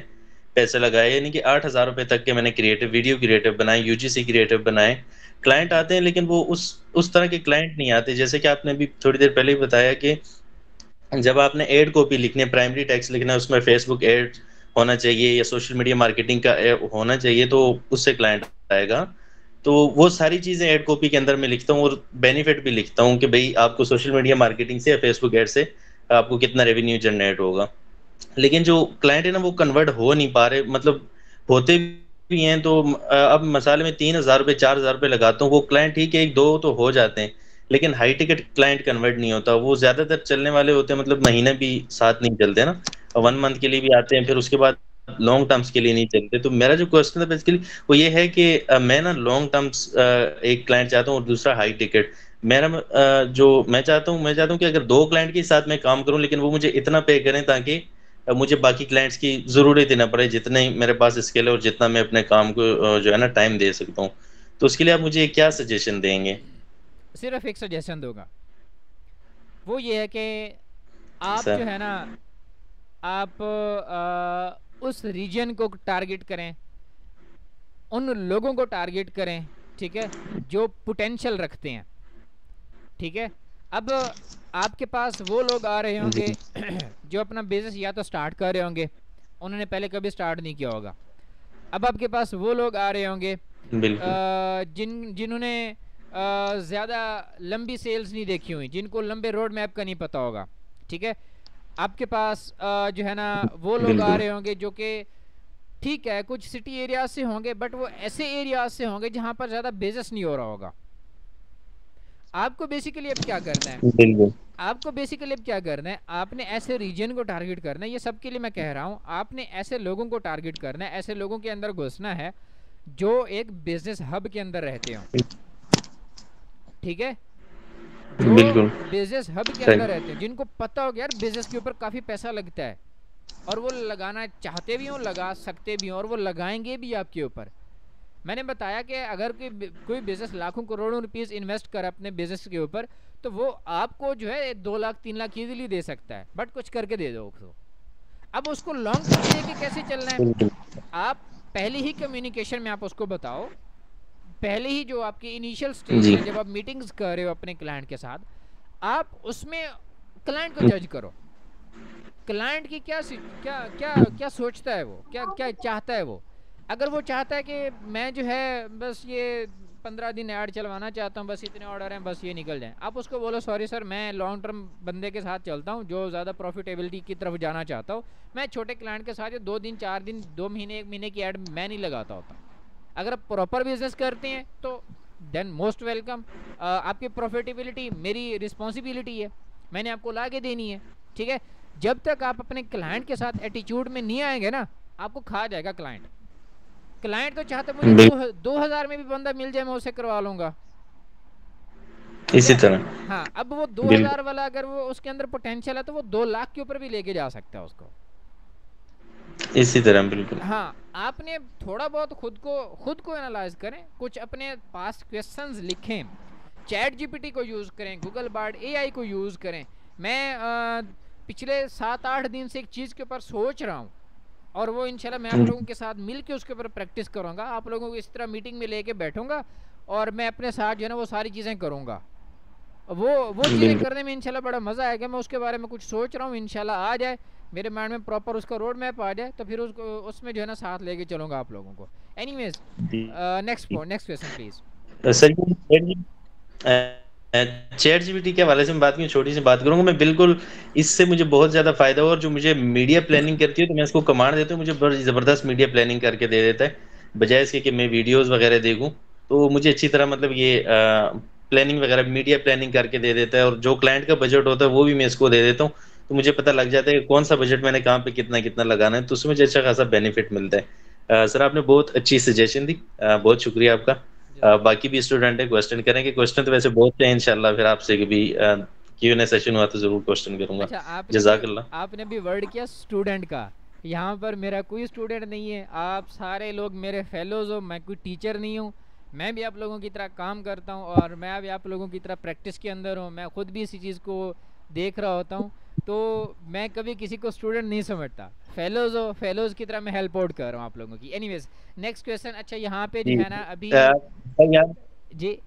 पैसे लगाए, यानी कि 8,000 रुपए तक के मैंने क्रिएटिव वीडियो क्रिएटिव बनाए, यूजीसी क्रिएटिव बनाए। क्लाइंट आते हैं लेकिन वो उस तरह के क्लाइंट नहीं आते। जैसे कि आपने भी थोड़ी देर पहले ही बताया कि जब आपने एड कॉपी लिखनी है, प्राइमरी टेक्स्ट लिखना है, उसमें फेसबुक एड होना चाहिए या सोशल मीडिया मार्केटिंग का होना चाहिए, तो उससे क्लाइंट आएगा। तो वो सारी चीज़ें एड कॉपी के अंदर मैं लिखता हूँ, और बेनिफिट भी लिखता हूँ कि भाई आपको सोशल मीडिया मार्केटिंग से या फेसबुक एड से आपको कितना रेवेन्यू जनरेट होगा। लेकिन जो क्लाइंट है ना वो कन्वर्ट हो नहीं पा रहे, मतलब होते भी हैं तो अब मसाले में 3,000 रुपये 4,000 रुपये लगाता हूँ, वो क्लाइंट ठीक है 1-2 तो हो जाते हैं, लेकिन हाई टिकट क्लाइंट कन्वर्ट नहीं होता। वो ज्यादातर चलने वाले होते हैं, मतलब महीने भी साथ नहीं चलते ना, 1 मंथ के लिए भी आते हैं, फिर उसके बाद लॉन्ग टर्म्स के लिए नहीं चलते। तो मेरा जो क्वेश्चन था बेसिकली वो ये है कि मैं ना लॉन्ग टर्म्स एक क्लाइंट चाहता हूँ और दूसरा हाई टिकट। मेरा जो मैं चाहता हूँ कि अगर 2 क्लाइंट के साथ मैं काम करूँ, लेकिन वो मुझे इतना पे करें ताकि मुझे बाकी क्लाइंट्स की जरूरत ही ना पड़े, जितने मेरे पास स्किल है और जितना मैं अपने काम को जो है ना टाइम दे सकता हूँ। तो उसके लिए आप मुझे क्या सजेशन देंगे? सिर्फ एक सजेशन दूंगा, वो ये है कि आप जो है ना, आप उस रीजन को टारगेट करें, उन लोगों को टारगेट करें, ठीक है, जो पोटेंशियल रखते हैं। ठीक है, अब आपके पास वो लोग आ रहे होंगे जो अपना बिजनेस या तो स्टार्ट कर रहे होंगे, उन्होंने पहले कभी स्टार्ट नहीं किया होगा। अब आपके पास वो लोग आ रहे होंगे जिन्होंने ज़्यादा लंबी सेल्स नहीं देखी हुई, जिनको लंबे रोड मैप का नहीं पता होगा। ठीक है, आपके पास जो है ना वो लोग आ रहे होंगे जो कि ठीक है कुछ सिटी एरियाज से होंगे, बट वो ऐसे एरियाज से होंगे जहाँ पर ज़्यादा बिजनेस नहीं हो रहा होगा। आपको बेसिकली अब क्या करना है, आपको बेसिकली अब क्या करना है, आपने ऐसे रीजन को टारगेट करना है। ये सबके लिए मैं कह रहा हूँ, आपने ऐसे लोगों को टारगेट करना है, ऐसे लोगों के अंदर घुसना है जो एक बिजनेस हब के अंदर रहते हो। ठीक है, जो बिजनेस हब के अंदर रहते हैं, जिनको पता हो गया यार बिजनेस के ऊपर काफ़ी पैसा लगता है और वो लगाना चाहते भी हों, लगा सकते भी हों, और वो लगाएंगे भी आपके ऊपर। मैंने बताया कि अगर कोई बिजनेस लाखों करोड़ों रुपीस इन्वेस्ट कर अपने बिजनेस के ऊपर, तो वो आपको जो है 2 लाख 3 लाख इजीली दे सकता है, बट कुछ करके दे दो उसको। अब उसको लॉन्ग टर्म लेके कैसे चलना है, आप पहले ही कम्युनिकेशन में आप उसको बताओ, पहले ही जो आपकी इनिशियल स्टेज है जब आप मीटिंग्स कर रहे हो अपने क्लाइंट के साथ, आप उसमें क्लाइंट को जज करो। क्लाइंट की क्या सोचता है, वो क्या चाहता है। वो अगर वो चाहता है कि मैं जो है बस ये 15 दिन ऐड चलवाना चाहता हूँ, बस इतने ऑर्डर हैं, बस ये निकल जाएं, आप उसको बोलो सॉरी सर, मैं लॉन्ग टर्म बंदे के साथ चलता हूँ जो ज़्यादा प्रॉफिटेबिलिटी की तरफ जाना चाहता हूँ। मैं छोटे क्लाइंट के साथ 2 दिन 4 दिन 2 महीने 1 महीने की ऐड मैं नहीं लगाता होता। अगर आप प्रॉपर बिजनेस करते हैं तो देन मोस्ट वेलकम। आपकी प्रॉफिटेबिलिटी मेरी रिस्पॉन्सिबिलिटी है, मैंने आपको ला के देनी है। ठीक है, जब तक आप अपने क्लाइंट के साथ एटीट्यूड में नहीं आएंगे ना, आपको खा जाएगा क्लाइंट। क्लाइंट तो चाहता मुझे बिल्कुल 2000 में भी बंदा मिल जाए मैं उसे करवा लूंगा, इसी या तरह। हाँ, अब वो बिल्कुल 2000 वाला अगर वो उसके अंदर पोटेंशियल है तो वो 2 लाख के ऊपर भी लेके जा सकता है उसको। इसी तरह बिल्कुल। हाँ, आपने थोड़ा बहुत खुद को एनालाइज करें, कुछ अपने पास क्वेश्चंस लिखें, चैट जीपीटी को यूज़ करें, गूगल बार्ड एआई को यूज़ करें। मैं पिछले 7-8 दिन से एक चीज़ के ऊपर सोच रहा हूँ और वो इंशाल्लाह मैं आप लोगों के साथ मिल के उसके ऊपर प्रैक्टिस करूँगा। आप लोगों को इस तरह मीटिंग में लेके बैठूंगा और मैं अपने साथ जो है ना वो सारी चीज़ें करूँगा। वो चीज़ें बिल्कुल करने में इंशाल्लाह बड़ा मज़ा आएगा। मैं उसके बारे में कुछ सोच रहा हूँ, इंशाल्लाह आ जाए मेरे माइंड में प्रॉपर उसका रोड मैप आ जाए तो फिर उसको उसमें जो है ना साथ लेके चलूँगा आप लोगों को। Anyways, next question please. Sir chat GPT के हवाले से मैं बात की छोटी सी बात करूंगा। मैं बिल्कुल इससे मुझे बहुत ज़्यादा फ़ायदा हुआ और जो मुझे मीडिया प्लानिंग करती है तो मैं इसको कमांड देता हूँ, मुझे बड़ी ज़बरदस्त मीडिया प्लानिंग करके दे देता है, बजाय इसके कि मैं वीडियोस वगैरह देखूं। तो मुझे अच्छी तरह मतलब ये प्लानिंग वगैरह मीडिया प्लानिंग करके दे देता है और जो क्लाइंट का बजट होता है वो भी मैं इसको दे देता हूँ। तो मुझे पता लग जाता है कि कौन सा बजट मैंने कहाँ पे कितना कितना लगाना है, तो उसमें मुझे अच्छा खासा बेनिफिट मिलता है। सर आपने बहुत अच्छी सजेशन दी, बहुत शुक्रिया आपका। बाकी भी स्टूडेंट है क्वेश्चन करेंगे, क्वेश्चन तो वैसे बहुत हैं, इंशाल्लाह फिर आपसे भी Q&A सेशन हुआ तो जरूर क्वेश्चन करूंगा। अच्छा, जज़ाकल्लाह। आपने भी वर्ड किया स्टूडेंट का। यहाँ पर मेरा कोई स्टूडेंट नहीं है, आप सारे लोग मेरे फेलोज हो, मैं कोई टीचर नहीं हूँ। मैं भी आप लोगों की तरह काम करता हूँ और मैं भी आप लोगों की तरह प्रैक्टिस के अंदर हूँ। मैं खुद भी इसी चीज़ को देख रहा होता हूँ, तो मैं कभी किसी को स्टूडेंट नहीं समझता। फेलोज हो, फेलोज की तरह मैं हेल्प आउट कर रहा हूँ आप लोगों की। Anyways, next question. अच्छा, यहाँ पे जो जी है ना अभी सर यार जी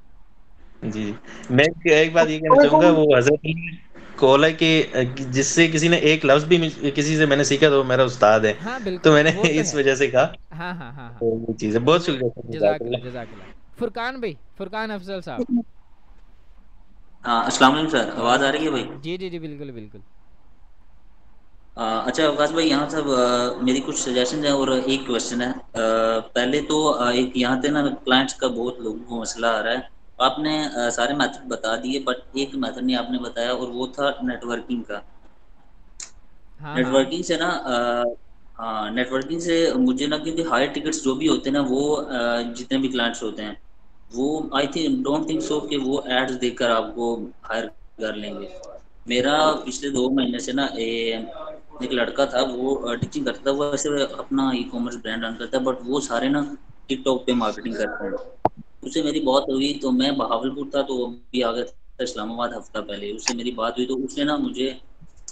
जी मैं एक बात ये कहना चाहूंगा, वो हजरत कॉल है कि जिससे किसी ने एक लफ्ज भी किसी से मैंने सीखा तो वो मेरा उस्ताद है, हाँ तो बिल्कुल, मैंने वो तो इस है। वजह से कहा। हाँ हाँ हाँ हाँ, तो ये चीज़ है, बहुत वो शुक्रिया सर, जज़ाकल्लाह जज़ाकल्लाह। जज़ाकल्लाह। फुरकान भाई, फुरकान अफजल साहब। हाँ, अस्सलाम वालेकुम सर, आवाज़ आ वालेकुम रही है भाई? सलाम। जी जी जी, बिल्कुल बिल्कुल। अच्छा अवकाश भाई, यहाँ सब मेरी कुछ सजेशन है और एक क्वेश्चन है। पहले तो एक यहाँ पे ना क्लाइंट्स का बहुत लोगों को मसला आ रहा है। आपने सारे मेथड बता दिए, बट एक मेथड नहीं आपने बताया और वो था नेटवर्किंग का। हाँ हाँ नेटवर्किंग से ना हाँ, नेटवर्किंग से मुझे ना, क्योंकि हाई टिकट्स जो भी होते हैं ना वो जितने भी क्लाइंट्स होते हैं वो I think don't think so कि वो एड्स देखकर आपको हायर कर लेंगे। मेरा पिछले 2 महीने से ना एक लड़का था, वो टीचिंग करता था, वो ऐसे अपना ई कॉमर्स ब्रांड रन करता है, बट वो सारे ना टिकटॉक पे मार्केटिंग करते हैं। उससे मेरी बात हुई तो मैं बहावलपुर था, तो वो भी आ गया था इस्लामाबाद हफ्ता पहले। उससे मेरी बात हुई तो उसने ना मुझे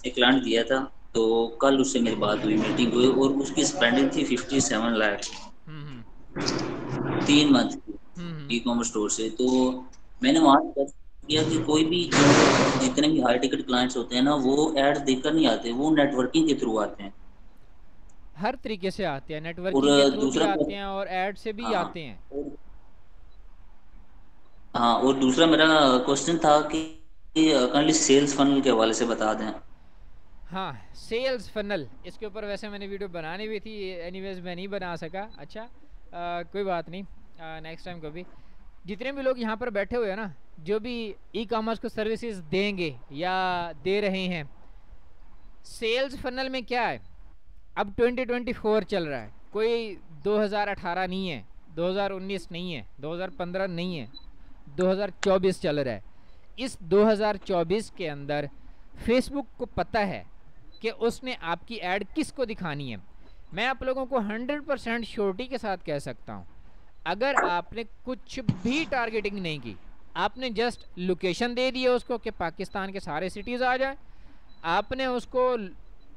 एक क्लाइंट दिया था। तो कल उससे मेरी बात हुई, मीटिंग हुई और उसकी स्पेंडिंग थी 57 लाख हम्म 3 मंथ की हम्म ई कॉमर्स स्टोर से। तो मैंने वहाँ discuss किया कि कोई भी जितने भी हाई टिकट क्लाइंट्स होते हैं ना वो एड देखकर नहीं आते, वो नेटवर्किंग के थ्रू आते हैं। हर तरीके से आते हैं, और नेटवर्किंग के थ्रू भी दूसरा आते हैं और ऐड से भी हाँ आते हैं। और हाँ, और दूसरा मेरा क्वेश्चन था कि काइंडली सेल्स फनल के हवाले से बता दें। हाँ, सेल्स फनल, इसके ऊपर वैसे मैंने वीडियो बनानी भी थी, एनीवेज मैं नहीं बना सका। अच्छा, कोई बात नहीं, नेक्स्ट टाइम कभी। जितने भी लोग यहाँ पर बैठे हुए हैं ना, जो भी ई कॉमर्स को सर्विसेज देंगे या दे रहे हैं, सेल्स फनल में क्या है, अब 2024 चल रहा है, कोई 2018 नहीं है, 2019 नहीं है, 2015 नहीं है, 2024 चल रहा है। इस 2024 के अंदर फेसबुक को पता है कि उसने आपकी ऐड किसको दिखानी है। मैं आप लोगों को 100% श्योरिटी के साथ कह सकता हूँ, अगर आपने कुछ भी टारगेटिंग नहीं की, आपने जस्ट लोकेशन दे दी है उसको कि पाकिस्तान के सारे सिटीज़ आ जाए, आपने उसको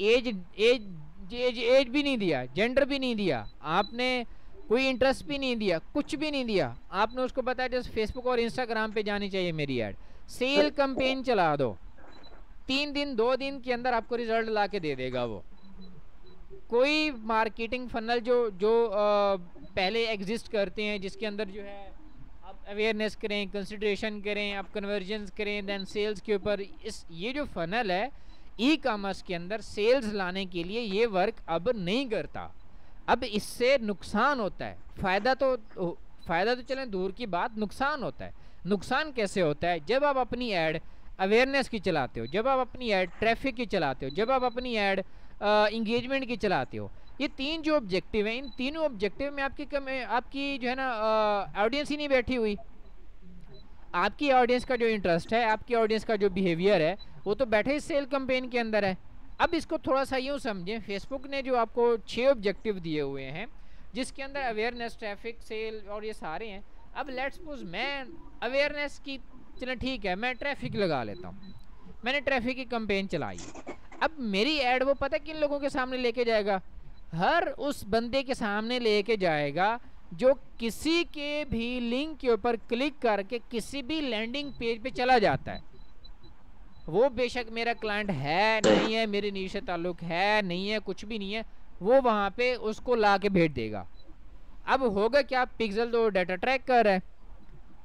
एज एज एज एज भी नहीं दिया, जेंडर भी नहीं दिया, आपने कोई इंटरेस्ट भी नहीं दिया, कुछ भी नहीं दिया, आपने उसको बताया जस्ट फेसबुक और इंस्टाग्राम पे जानी चाहिए मेरी ऐड, सेल कैंपेन चला दो, 3 दिन 2 दिन के अंदर आपको रिजल्ट ला के दे देगा वो। कोई मार्केटिंग फनल जो जो पहले एग्जिस्ट करते हैं, जिसके अंदर जो है आप अवेयरनेस करें, कंसिडरेशन करें, आप कन्वर्जन्स करें, देन सेल्स के ऊपर, इस ये जो फनल है ई कॉमर्स के अंदर सेल्स लाने के लिए, ये वर्क अब नहीं करता। अब इससे नुकसान होता है, फ़ायदा तो चलें दूर की बात, नुकसान होता है। नुकसान कैसे होता है, जब आप अपनी ऐड अवेयरनेस की चलाते हो, जब आप अपनी ऐड ट्रैफिक की चलाते हो, जब आप अपनी ऐड इंगेजमेंट की चलाते हो, ये तीन जो ऑब्जेक्टिव हैं, इन तीनों ऑब्जेक्टिव में आपकी जो है ना ऑडियंस ही नहीं बैठी हुई। आपकी ऑडियंस का जो इंटरेस्ट है, आपकी ऑडियंस का जो बिहेवियर है, वो तो बैठे इस सेल कैंपेन के अंदर है। अब इसको थोड़ा सा यूँ समझें, फेसबुक ने जो आपको 6 ऑब्जेक्टिव दिए हुए हैं, जिसके अंदर अवेयरनेस, ट्रैफिक, सेल और ये सारे हैं। अब लेट्स सपोज मैं अवेयरनेस की, चलो ठीक है, मैं ट्रैफिक लगा लेता हूँ, मैंने ट्रैफिक की कैंपेन चलाई। अब मेरी ऐड वो पता किन लोगों के सामने लेके जाएगा? हर उस बंदे के सामने लेके जाएगा जो किसी के भी लिंक के ऊपर क्लिक करके किसी भी लैंडिंग पेज पे चला जाता है। वो बेशक मेरा क्लाइंट है नहीं है, मेरे नीश से ताल्लुक है नहीं है, कुछ भी नहीं है, वो वहाँ पे उसको ला के भेज देगा। अब होगा क्या, पिक्सल तो डाटा ट्रैक कर रहा है,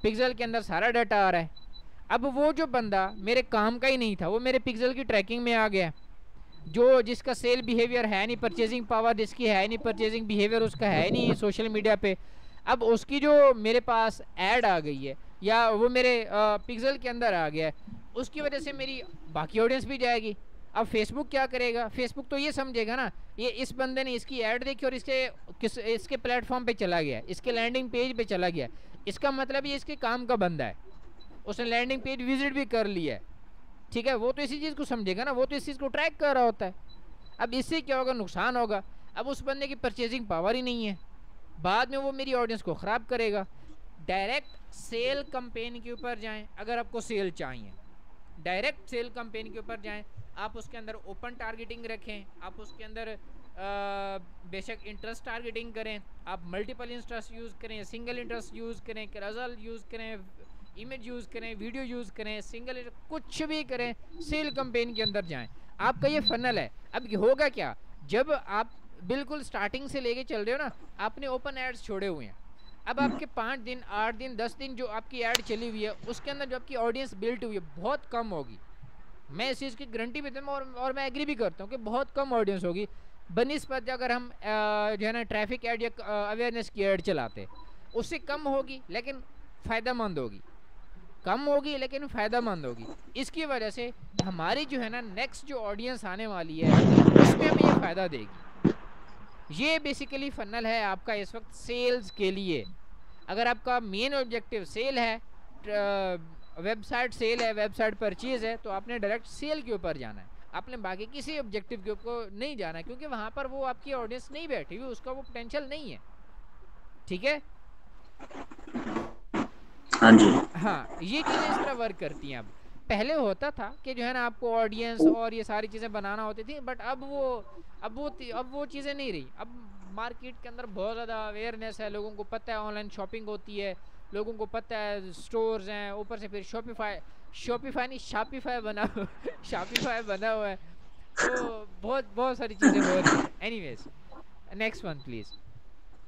पिक्सल के अंदर सारा डाटा आ रहा है। अब वो जो बंदा मेरे काम का ही नहीं था, वो मेरे पिक्सल की ट्रैकिंग में आ गया, जो जिसका सेल बिहेवियर है नहीं, परचेजिंग पावर जिसकी है नहीं, परचेजिंग बिहेवियर उसका है नहीं सोशल मीडिया पे, अब उसकी जो मेरे पास ऐड आ गई है या वो मेरे पिक्सल के अंदर आ गया है, उसकी वजह से मेरी बाकी ऑडियंस भी जाएगी। अब फेसबुक क्या करेगा? फेसबुक तो ये समझेगा ना, ये इस बंदे ने इसकी ऐड देखी और इसके प्लेटफॉर्म पे चला गया, इसके लैंडिंग पेज पे चला गया, इसका मतलब ये इसके काम का बंदा है, उसने लैंडिंग पेज विजिट भी कर लिया है, ठीक है, वो तो इसी चीज़ को समझेगा ना, वो तो इस चीज़ को ट्रैक कर रहा होता है। अब इससे क्या होगा? नुकसान होगा। अब उस बंदे की परचेजिंग पावर ही नहीं है, बाद में वो मेरी ऑडियंस को ख़राब करेगा। डायरेक्ट सेल कैंपेन के ऊपर जाएं, अगर आपको सेल चाहिए, डायरेक्ट सेल कैंपेन के ऊपर जाएं, आप उसके अंदर ओपन टारगेटिंग रखें, आप उसके अंदर बेशक इंटरेस्ट टारगेटिंग करें, आप मल्टीपल इंटरेस्ट यूज़ करें, सिंगल इंटरेस्ट यूज़ करें, कैरोसेल यूज़ करें, इमेज यूज़ करें, वीडियो यूज़ करें, सिंगल कुछ भी करें, सेल कैंपेन के अंदर जाएं। आपका ये फनल है। अब होगा क्या, जब आप बिल्कुल स्टार्टिंग से लेके चल रहे हो ना, आपने ओपन एड्स छोड़े हुए हैं, अब आपके 5 दिन 8 दिन 10 दिन जो आपकी ऐड चली हुई है, उसके अंदर जो आपकी ऑडियंस बिल्ट हुई है बहुत कम होगी। मैं इस चीज़ की गारंटी भी देता हूँ और मैं एग्री भी करता हूँ कि बहुत कम ऑडियंस होगी बनिस्बत अगर हम जो है ना ट्रैफिक ऐड या अवेयरनेस की ऐड चलाते, उससे कम होगी लेकिन फ़ायदेमंद होगी, कम होगी लेकिन फ़ायदेमंद होगी। इसकी वजह से हमारी जो है ना नेक्स्ट जो ऑडियंस आने वाली है उसमें हमें ये फ़ायदा देगी। ये बेसिकली फनल है आपका इस वक्त सेल्स के लिए। अगर आपका मेन ऑब्जेक्टिव सेल है, वेबसाइट सेल है, वेबसाइट परचेज है, तो आपने डायरेक्ट सेल के ऊपर जाना है, आपने बाकी किसी ऑब्जेक्टिव के ऊपर नहीं जाना है, क्योंकि वहाँ पर वो आपकी ऑडियंस नहीं बैठी हुई, उसका वो पोटेंशियल नहीं है। ठीक है, हाँ जी, हाँ, ये चीज़ें इस तरह वर्क करती हैं। अब पहले होता था कि जो है ना आपको ऑडियंस और ये सारी चीज़ें बनाना होती थी, बट अब वो चीज़ें नहीं रही। अब मार्केट के अंदर बहुत ज़्यादा अवेयरनेस है, लोगों को पता है ऑनलाइन शॉपिंग होती है, लोगों को पता है स्टोर्स हैं, ऊपर से फिर शॉपिफाई नहीं शापिफाई बना शापिफाई बना हुआ है, तो बहुत सारी चीज़ें हो रही हैं। Anyways, next one please.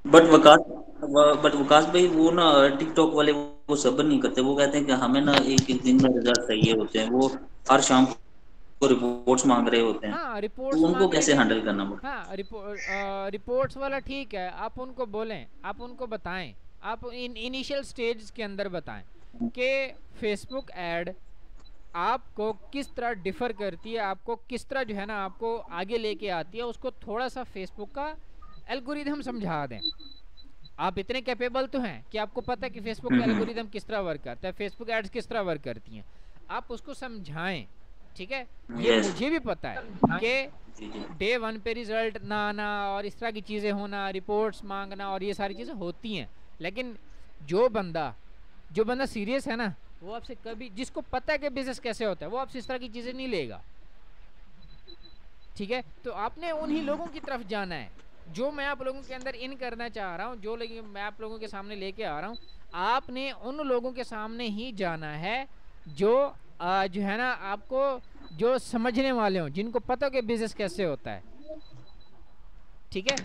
But Waqas भाई वो ना टिकटॉक वाले वो सब्र नहीं करते, वो कहते हैं कि हमें ना एक दिन में रिजल्ट चाहिए होते हैं, वो हर शाम को रिपोर्ट्स मांग रहे होते हैं। हाँ, तो रिपोर्ट्स उनको मांग कैसे रहे हैंडल हैं। करना पड़ता हाँ, रिपोर्ट्स वाला ठीक है, आप उनको बोलें, आप उनको बताएं, आप इनिशियल स्टेज के अंदर बताएं कि फेसबुक ऐड आपको किस तरह डिफ़र करती है, आपको किस तरह जो है ना आपको आगे लेके आती है, उसको थोड़ा सा फेसबुक का एल्गोरिदम समझा दें। आप इतने कैपेबल तो हैं कि आपको पता है कि फेसबुक का एल्गोरिदम किस तरह वर्क करता है, फेसबुक एड्स किस तरह वर्क करती हैं, आप उसको समझाएं। ठीक है, ये Yes. मुझे भी पता है कि डे 1 पे रिजल्ट ना आना और इस तरह की चीज़ें होना, रिपोर्ट्स मांगना और ये सारी चीज़ें होती हैं, लेकिन जो बंदा सीरियस है ना, वो आपसे कभी, जिसको पता है कि बिजनेस कैसे होता है, वो आपसे इस तरह की चीज़ें नहीं लेगा। ठीक है, तो आपने उन्हीं लोगों की तरफ जाना है जो मैं आप लोगों के अंदर इन करना चाह रहा हूँ, जो मैं आप लोगों के सामने लेके आ रहा हूँ। आपने उन लोगों के सामने ही जाना है जो जो है ना आपको, जो समझने वाले हों, जिनको पता हो कि बिजनेस कैसे होता है। ठीक है,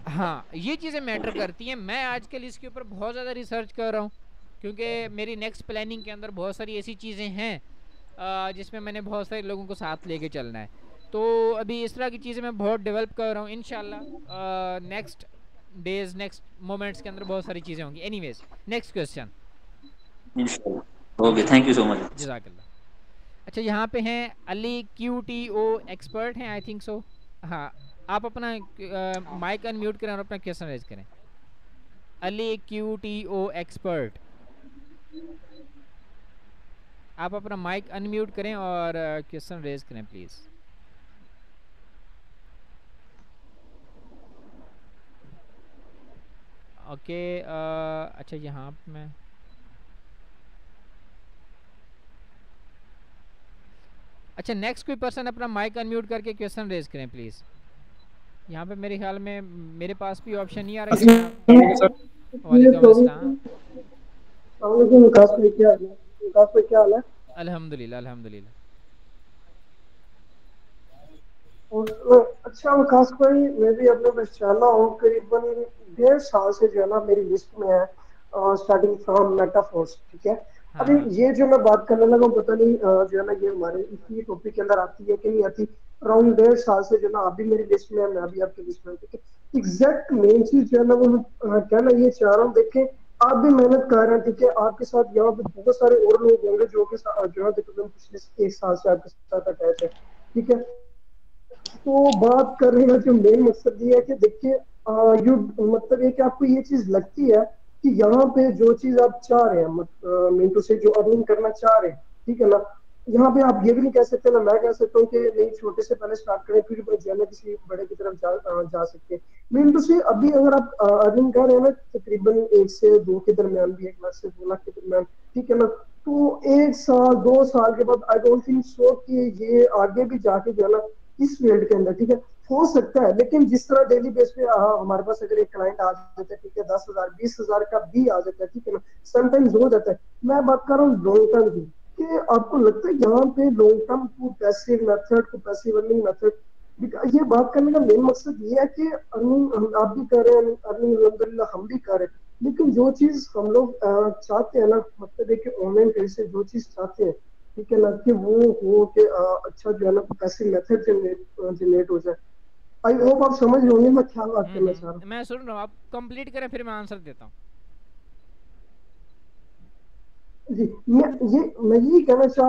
हाँ, ये चीज़ें मैटर करती हैं। मैं आजकल इसके ऊपर बहुत ज़्यादा रिसर्च कर रहा हूँ, क्योंकि मेरी नेक्स्ट प्लानिंग के अंदर बहुत सारी ऐसी चीज़ें हैं जिसमें मैंने बहुत सारे लोगों को साथ लेके चलना है। तो अभी इस तरह की चीज़ें मैं बहुत डेवलप कर रहा हूँ। इंशाल्लाह नेक्स्ट डेज, नेक्स्ट मोमेंट्स के अंदर बहुत सारी चीज़ें होंगी। Anyways, next question. Okay, thank you so much. जज़ाकल्लाह। अच्छा, यहाँ पे हैं अली QTO एक्सपर्ट हैं, आई थिंक सो। हाँ, आप अपना माइक अनम्यूट करें और अपना क्वेश्चन रेज करें। अली QTO एक्सपर्ट, आप अपना माइक अनम्यूट करें और क्वेश्चन रेज करें प्लीज़। ओके, अच्छा यहाँ पे मैं अच्छा, नेक्स्ट कोई पर्सन अपना माइक अनम्यूट करके क्वेश्चन रेज करें प्लीज़। यहाँ पे मेरे ख्याल में मेरे पास भी ऑप्शन नहीं आ रहा कि मैं वालेकुम अस्सलाम। विकास भाई क्या हाल है? विकास भाई क्या हाल है? अल्हम्दुलिल्लाह अल्हम्दुलिल्लाह। अच्छा विकास भाई, मैं भी अपने पहचाना हूँ, करीबन 1.5 साल से जो है ना मेरी लिस्ट में है, स्टार्टिंग फ्रॉम मेटाफोर्स। ठीक है, हाँ अभी हाँ ये जो मैं बात करने लगा हूँ, पता नहीं जो है ना ये हमारे इसी टॉपिक के अंदर आती है कि नहीं आती। अराउंड 1.5 साल से जो है ना आप भी मेरी लिस्ट में है, मैं भी आपकी लिस्ट में हूँ। ठीक है, एग्जैक्ट मेन चीज जो है ना वो मैं कहना ये चाह रहा हूँ, देखें आप भी मेहनत कर रहे हैं। ठीक है, आपके साथ यहाँ पे बहुत सारे और लोग होंगे जो कि जो है तकरीबन पिछले 1 साल से आपके साथ अटैच है। ठीक है, तो बात करने का जो मेन मकसद ये है कि देखिए, यू मतलब ये कि आपको ये चीज लगती है कि यहाँ पे जो चीज आप चाह रहे हैं, मीन टू से जो अर्निंग करना चाह रहे हैं, ठीक है ना, यहाँ पे आप ये भी नहीं कह सकते ना मैं कह सकता हूँ कि नहीं छोटे से पहले स्टार्ट करें फिर जो है ना किसी बड़े की तरफ जा सकते हैं। मीन टू से अभी अगर आप अर्निंग कर रहे हैं ना तकरीबन 1 से 2 के दरमियान भी, 1 लाख से 2 लाख के दरमियान, ठीक है ना, तो 1 साल 2 साल के बाद आई डोंट थिंक सो कि ये आगे भी जाके जो है ना इस फील्ड के अंदर, ठीक है, हो सकता है। लेकिन जिस तरह डेली बेस पे हमारे पास अगर एक क्लाइंट आ जाता है, ठीक है, 10,000 20,000 का भी आ जाता है, ठीक है ना, समटाइम्स हो जाता है। मैं बात कर रहा हूँ लॉन्ग टर्म की, कि आपको लगता है यहाँ पे लॉन्ग टर्म को पैसिव मेथड को पैसिव अर्निंग मेथड, ये बात करने का मेन मकसद ये है कि अर्निंग आप भी कर रहे हैं, अर्निंग अलहमदुलिल्लाह हम भी कर रहे हैं, लेकिन जो चीज हम लोग चाहते हैं ना, मतलब देखिए ऑनलाइन से जो चीज चाहते हैं, ठीक है ना, कि वो हो कि अच्छा जो है ना पैसे मेथड जनरेट हो जाए। आई होप आप समझ रहे होंगे मैं क्या बात करना चाह रहा हूँ। मैं सुन रहा हूँ, आप कंप्लीट करें फिर मैं आंसर देता हूँ। जी, मैं यही कहना चाह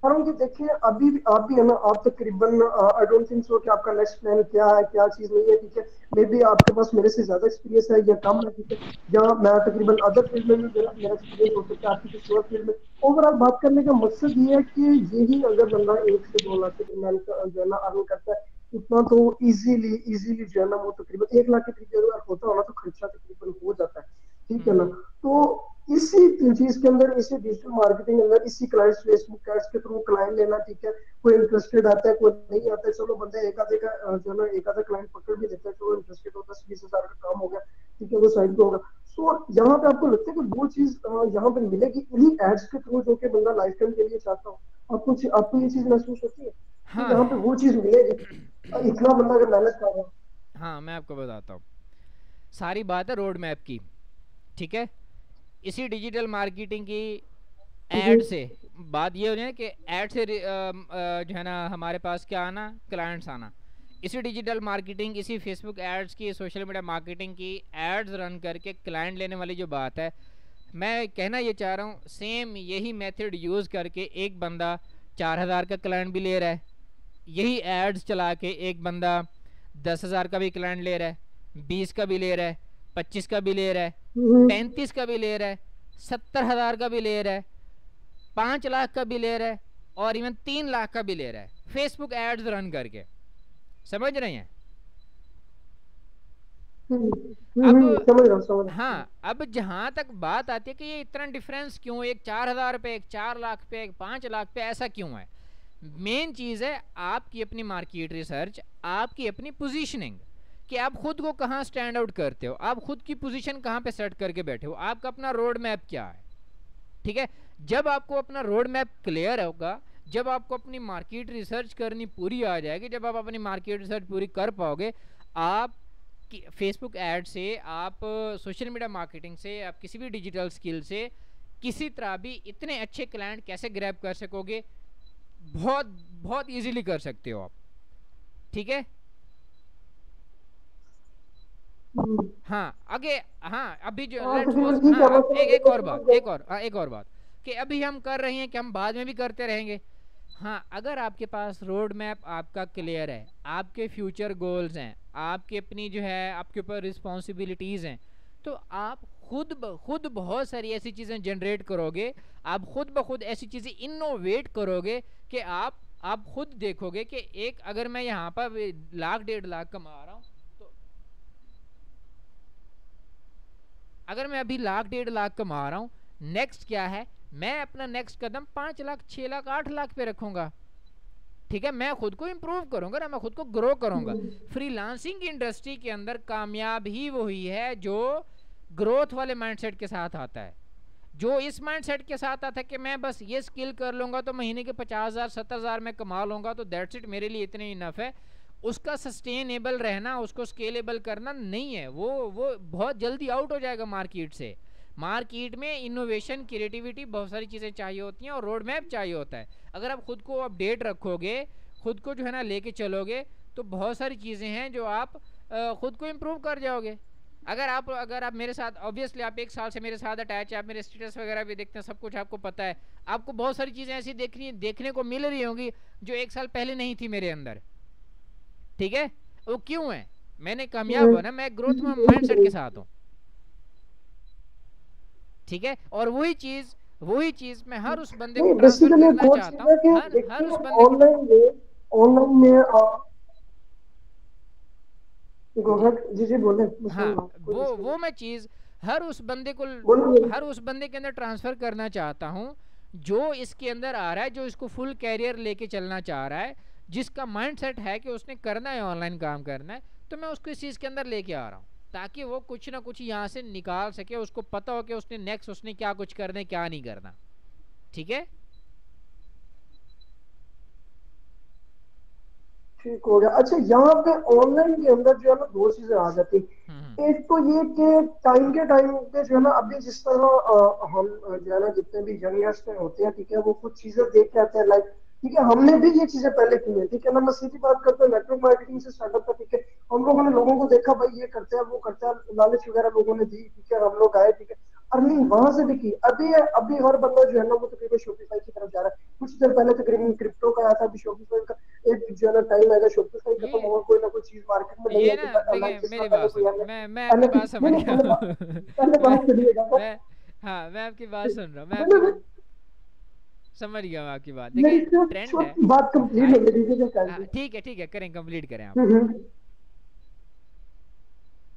रहा हूँ कि देखिए अभी आप भी है ना, आप तकरीबन आई डोंट थिंक सो कि आपका नेक्स्ट प्लान क्या है क्या चीज नहीं है। ठीक है, मे बी आपके पास मेरे से ज्यादा एक्सपीरियंस है या कम है। ठीक है, या मैं तकरीबन अदर फील्ड में भी मेरा एक्सपीरियंस हो सकता है, आपकी किसी और फील्ड में। ओवरऑल बात करने का मकसद ये है कि यही अगर बंदा 1 से 2 लाख के दरमियान जो है ना अर्न करता है, उतना तो इजीली जो है ना वो तकरीबन 1 लाख के करीब अगर होता हो ना तो खर्चा तकरीबन हो जाता है। ठीक है ना, तो इसी चीज के अंदर, इसी डिजिटल मार्केटिंग के अंदर, इसी क्लाइंट्स फेसबुक एड्स के थ्रू क्लाइंट लेना, ठीक है, कोई इंटरेस्टेड आता है कोई नहीं आता है, चलो बंदा एक आधे का जो है ना एक आधा क्लाइंट पकड़ भी लेता है, चलो इंटरेस्टेड हो 10-20 हजार का काम हो गया, ठीक है, वो साइड पे होगा। सो यहाँ पे आपको लगता है कि वो चीज यहाँ पे मिलेगी इन्हीं एड्स के थ्रू जो कि बंदा लाइफ टाइम के लिए चाहता हो। आपको ये चीज महसूस होती है कि हाँ यहाँ पे वो चीज मिलेगी इतना बंदा अगर मेहनत कर रहा है? हाँ, मैं आपको बताता हूँ। सारी बात है रोड मैप की, ठीक है। इसी डिजिटल मार्केटिंग की एड से बात ये हो रही है कि एड से जो है ना हमारे पास क्या आना, क्लाइंट्स आना। इसी डिजिटल मार्केटिंग, इसी फेसबुक एड्स की, सोशल मीडिया मार्केटिंग की एड्स रन करके क्लाइंट लेने वाली जो बात है, मैं कहना ये चाह रहा हूँ सेम यही मेथड यूज़ करके एक बंदा 4,000 का क्लाइंट भी ले रहा है, यही एड्स चला के एक बंदा 10,000 का भी क्लाइंट ले रहा है, 20 का भी ले रहा है, 25 का भी ले रहा है, 35 का भी ले रहा है, 70,000 का भी ले रहा है, 5 लाख का भी ले रहा है, और इवन 3 लाख का भी ले रहा है, फेसबुक एड्स रन करके। समझ रहे हैं? समझ रहा हूँ। हाँ, अब जहाँ तक बात आती है कि ये इतना डिफरेंस क्यों, एक 4,000 पे, एक 4 लाख पे, एक 5 लाख पे, ऐसा क्यों है? मेन चीज़ है आपकी अपनी मार्केट रिसर्च, आपकी अपनी पोजीशनिंग, कि आप खुद को कहाँ स्टैंड आउट करते हो, आप खुद की पोजीशन कहाँ पे सेट करके बैठे हो, आपका अपना रोड मैप क्या है। ठीक है, जब आपको अपना रोड मैप क्लियर होगा, जब आपको अपनी मार्केट रिसर्च करनी पूरी आ जाएगी, जब आप अपनी मार्केट रिसर्च पूरी कर पाओगे, आप फेसबुक ऐड से, आप सोशल मीडिया मार्केटिंग से, आप किसी भी डिजिटल स्किल से किसी तरह भी इतने अच्छे क्लाइंट कैसे ग्रैब कर सकोगे, बहुत बहुत इजीली कर सकते हो आप। ठीक है, हाँ आगे, हाँ अभी जो लेट्स सपोज, हाँ एक और बात, एक और बात, कि अभी हम कर रहे हैं कि हम बाद में भी करते रहेंगे। हाँ, अगर आपके पास रोड मैप आपका क्लियर है, आपके फ्यूचर गोल्स हैं, आपकी अपनी जो है आपके ऊपर रिस्पॉन्सिबिलिटीज़ हैं, तो आप खुद बहुत सारी ऐसी चीज़ें जनरेट करोगे, आप खुद ब खुद ऐसी चीज़ें इनोवेट करोगे कि आप खुद देखोगे कि एक अगर मैं यहाँ पर 1,00,000 1,50,000 कमा रहा हूँ, तो अगर मैं अभी 1,00,000 1,50,000 कमा रहा हूँ, नेक्स्ट क्या है, मैं अपना नेक्स्ट कदम 5,00,000 6,00,000 8,00,000 पे रखूंगा। ठीक है, मैं खुद को इम्प्रूव करूंगा ना, मैं खुद को ग्रो करूंगा। फ्रीलांसिंग इंडस्ट्री के अंदर कामयाब ही वही है जो ग्रोथ वाले माइंडसेट के साथ आता है, जो इस माइंडसेट के साथ आता है कि मैं बस ये स्किल कर लूंगा तो महीने के 50,000 70,000 में कमा लूंगा, तो दैट्स इट, मेरे लिए इतने इनफ है। उसका सस्टेनेबल रहना, उसको स्केलेबल करना नहीं है, वो बहुत जल्दी आउट हो जाएगा मार्केट से। मार्केट में इनोवेशन, क्रिएटिविटी, बहुत सारी चीज़ें चाहिए होती हैं और रोड मैप चाहिए होता है। अगर आप खुद को अपडेट रखोगे, खुद को जो है ना लेके चलोगे, तो बहुत सारी चीज़ें हैं जो आप खुद को इम्प्रूव कर जाओगे। अगर आप मेरे साथ, ऑब्वियसली आप 1 साल से मेरे साथ अटैच है, आप मेरे स्टेटस वगैरह भी देखते हैं, सब कुछ आपको पता है, आपको बहुत सारी चीज़ें ऐसी देखने को मिल रही होंगी जो 1 साल पहले नहीं थी मेरे अंदर। ठीक है, वो क्यों है? मैंने कामयाब हुआ ना, मैं ग्रोथ में माइंडसेट के साथ हूँ। ठीक है, और वही चीज मैं हर उस बंदे को ट्रांसफर करना चाहता हूँ, हर उस बंदे को ऑनलाइन में जी जी बोले। हाँ, वो मैं चीज हर उस बंदे के अंदर ट्रांसफर करना चाहता हूँ जो इसके अंदर आ रहा है, जो इसको फुल कैरियर लेके चलना चाह रहा है, जिसका माइंडसेट है कि उसने करना है, ऑनलाइन काम करना है, तो मैं उसको इस चीज़ के अंदर लेके आ रहा हूँ ताकि वो कुछ ना कुछ यहाँ से निकाल सके, उसको पता हो कि उसने नेक्स्ट उसने क्या कुछ करना है, क्या नहीं करना। ठीक है, ठीक हो गया। अच्छा, यहाँ पे ऑनलाइन के अंदर जो है ना 2 चीजें आ जाती। एक तो ये कि टाइम पे जो है ना, अभी जिस तरह हम जो है ना जितने भी यंगर्स होते हैं, ठीक है, वो कुछ चीजें देख के आते हैं, लाइक ठीक है, हमने भी ये चीजें पहले की है, ठीक है ना। मैं सीधी बात करता हूँ, नेटवर्क मार्केटिंग से स्टार्टअप था, ठीक है, हम लोगों ने लोगों को देखा, भाई ये करते हैं वो करते हैं, लालच वगैरह लोगों ने दी, ठीक है, हम लोग आए, ठीक है, अर्निंग वहां से भी की। अभी हर बंदा जो है ना वो तकरीबन शॉपिफाई की तरफ जा रहा है। कुछ देर पहले तकरीबन क्रिप्टो का आया था, अभी शॉपिफाई का एक जो है ना टाइम आएगा, शॉपिफाई खत्म होगा, कोई ना कोई चीज मार्केट में नहीं ये आएगी। ना देखिए, मेरी बात सुन, मैं आपकी बात समझ गया पहले बात सुनिएगा। हाँ, मैं आपकी बात सुन रहा हूँ, मैं आपकी समझ गया, मैं आपकी बात। देखिए, ट्रेंड है, बात कंप्लीट होने दीजिए। ठीक है, करें, कंप्लीट करें आप।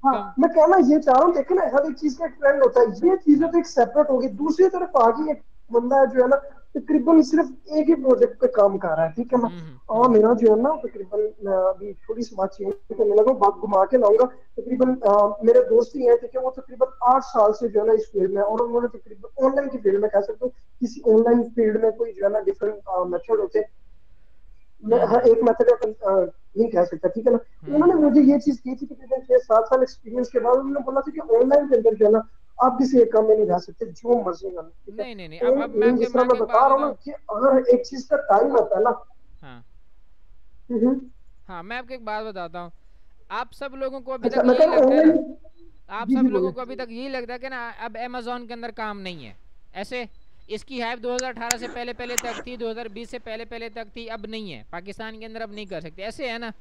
हाँ, मैं कहना ये चाह रहा हूँ, देखे ना, हर एक चीज का एक ट्रेंड होता है, ये चीजें तो एक सेपरेट होगी। दूसरी तरफ आगे एक बंदा है जो है ना तकरीबन सिर्फ एक ही प्रोजेक्ट पे काम कर रहा है, ठीक है ना। और मेरा जो है ना तकरीबन अभी थोड़ी सी बात चाहिए तो मैं लगा बात घुमा के लाऊंगा। तकरीबन मेरे दोस्त ही हैं, ठीक है, वो तकरीबन 8 साल से जो है ना इस फील्ड में, और उन्होंने तकरीबन ऑनलाइन की फील्ड में, कह सकते हो किसी ऑनलाइन फील्ड में कोई जो है ना डिफरेंट मेथड होते हैं, हर एक मेथड नहीं कह सकता, ठीक है ना। उन्होंने मुझे ये चीज की थी तकरीबन 6-7 साल एक्सपीरियंस के बाद, उन्होंने बोला था कि ऑनलाइन के अंदर जो है ना आप किसी एक काम में नहीं रह सकते, जो मर्जी कर लो। नहीं, अब मैं जिस तरह मैं बता रहा हूँ ना कि अगर एक चीज का टाइम होता है ना। हाँ, मैं आपको एक बात बताता हूँ, आप सब लोगों को अभी तक यही लगता है ना, आप सब लोगों को अभी तक यही लगता है कि ना अब अमेज़न के अंदर काम नहीं है। ऐसे इसकी हाइप 2018 से पहले तक थी, 2020 से पहले तक थी, अब नहीं है, पाकिस्तान के अंदर अब नहीं कर सकते, ऐसे है ना,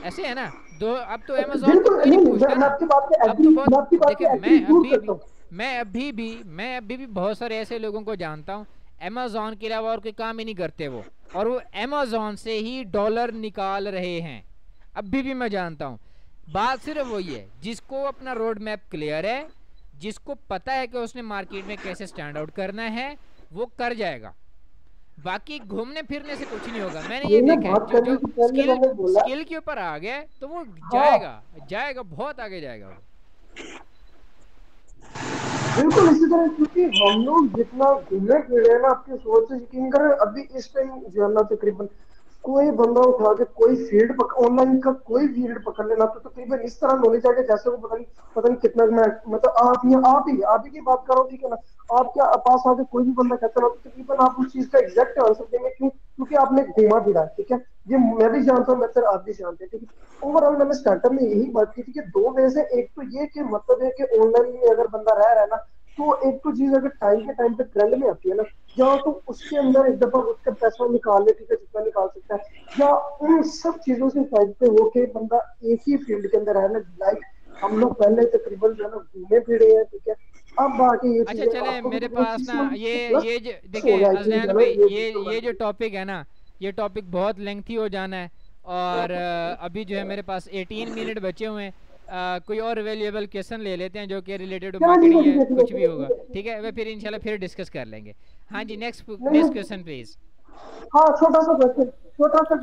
ऐसे है ना। अब तो अमेज़न को कोई नहीं पूछता ना, अब तो बहुत, देखिए, मैं अभी भी बहुत सारे ऐसे लोगों को जानता हूँ अमेज़न के अलावा और कोई काम ही नहीं करते वो, और वो अमेज़न से ही डॉलर निकाल रहे हैं, अभी भी मैं जानता हूँ। बात सिर्फ वही है, जिसको अपना रोड मैप क्लियर है, जिसको पता है कि उसने मार्केट में कैसे स्टैंड आउट करना है, वो कर जाएगा। बाकी घूमने फिरने से कुछ नहीं होगा। मैंने ये देखा है, जो स्किल के ऊपर आ गया तो वो जाएगा बहुत आगे जाएगा वो। बिल्कुल इसी तरह, क्योंकि हम लोग जितना घूमे फिरे ना, आपकी सोच से यकीन करें, अभी इस टाइम जो है ना तकरीबन कोई बंदा उठा के कोई फील्ड ऑनलाइन का कोई फील्ड पकड़ लेना तो तकरीबन इस तरह नॉलेज आएगा जैसे वो पता नहीं कितना। मैं मतलब आप ही की बात कर रहा हूँ, ठीक है ना। आपके पास आके कोई भी बंदा कहता ना तो तकरीबन आप उस चीज का एग्जैक्ट आंसर देंगे, क्यों? क्योंकि आपने घूमा फिरा, ठीक है। ये मैं भी जानता हूँ, बेहतर आप भी जानते हैं, ठीक है। ओवरऑल मैंने स्टार्टअप में यही बात की थी कि 2 वे से, एक तो ये कि मतलब है कि ऑनलाइन में अगर बंदा रह रहा है ना तो एक तो चीज अगर टाइम के टाइम पे ट्रेंड में आती है ना, या तो उसके अंदर एक दफा उसका पैसा निकाल ले, ठीक है, जितना निकाल सकता है, या उन सब चीजों से साइड पे होके बंदा एक ही फील्ड के अंदर है ना, लाइक हम लोग पहले तकरीबन जो है ना घूमे फिरे हैं, ठीक है, अब बाकी ये अच्छा चीजें चले आपको मेरे भी एक पास चीज ना से प्लस ये हो देखिए जाए कि अजनैन जो है भाई, ना ये जो टॉपिक है ना, ये टॉपिक बहुत लेंथी हो जाना है, और अभी जो है मेरे पास 18 मिनट बचे हुए हैं। कोई और अवेलेबल क्वेश्चन ले लेते हैं जो कि रिलेटेड टू चलो मार्केटिंग ठीक है, है ठीक है कुछ ठीक भी है होगा, ठीक है ठीक है। ठीक है, वे फिर इंशाल्लाह फिर डिस्कस कर लेंगे। हाँ जी, नेक्स्ट नहीं नेक्स्ट नहीं, क्वेश्चन प्लीज। हाँ छोटा सा क्वेश्चन, हेलो। छोटा सा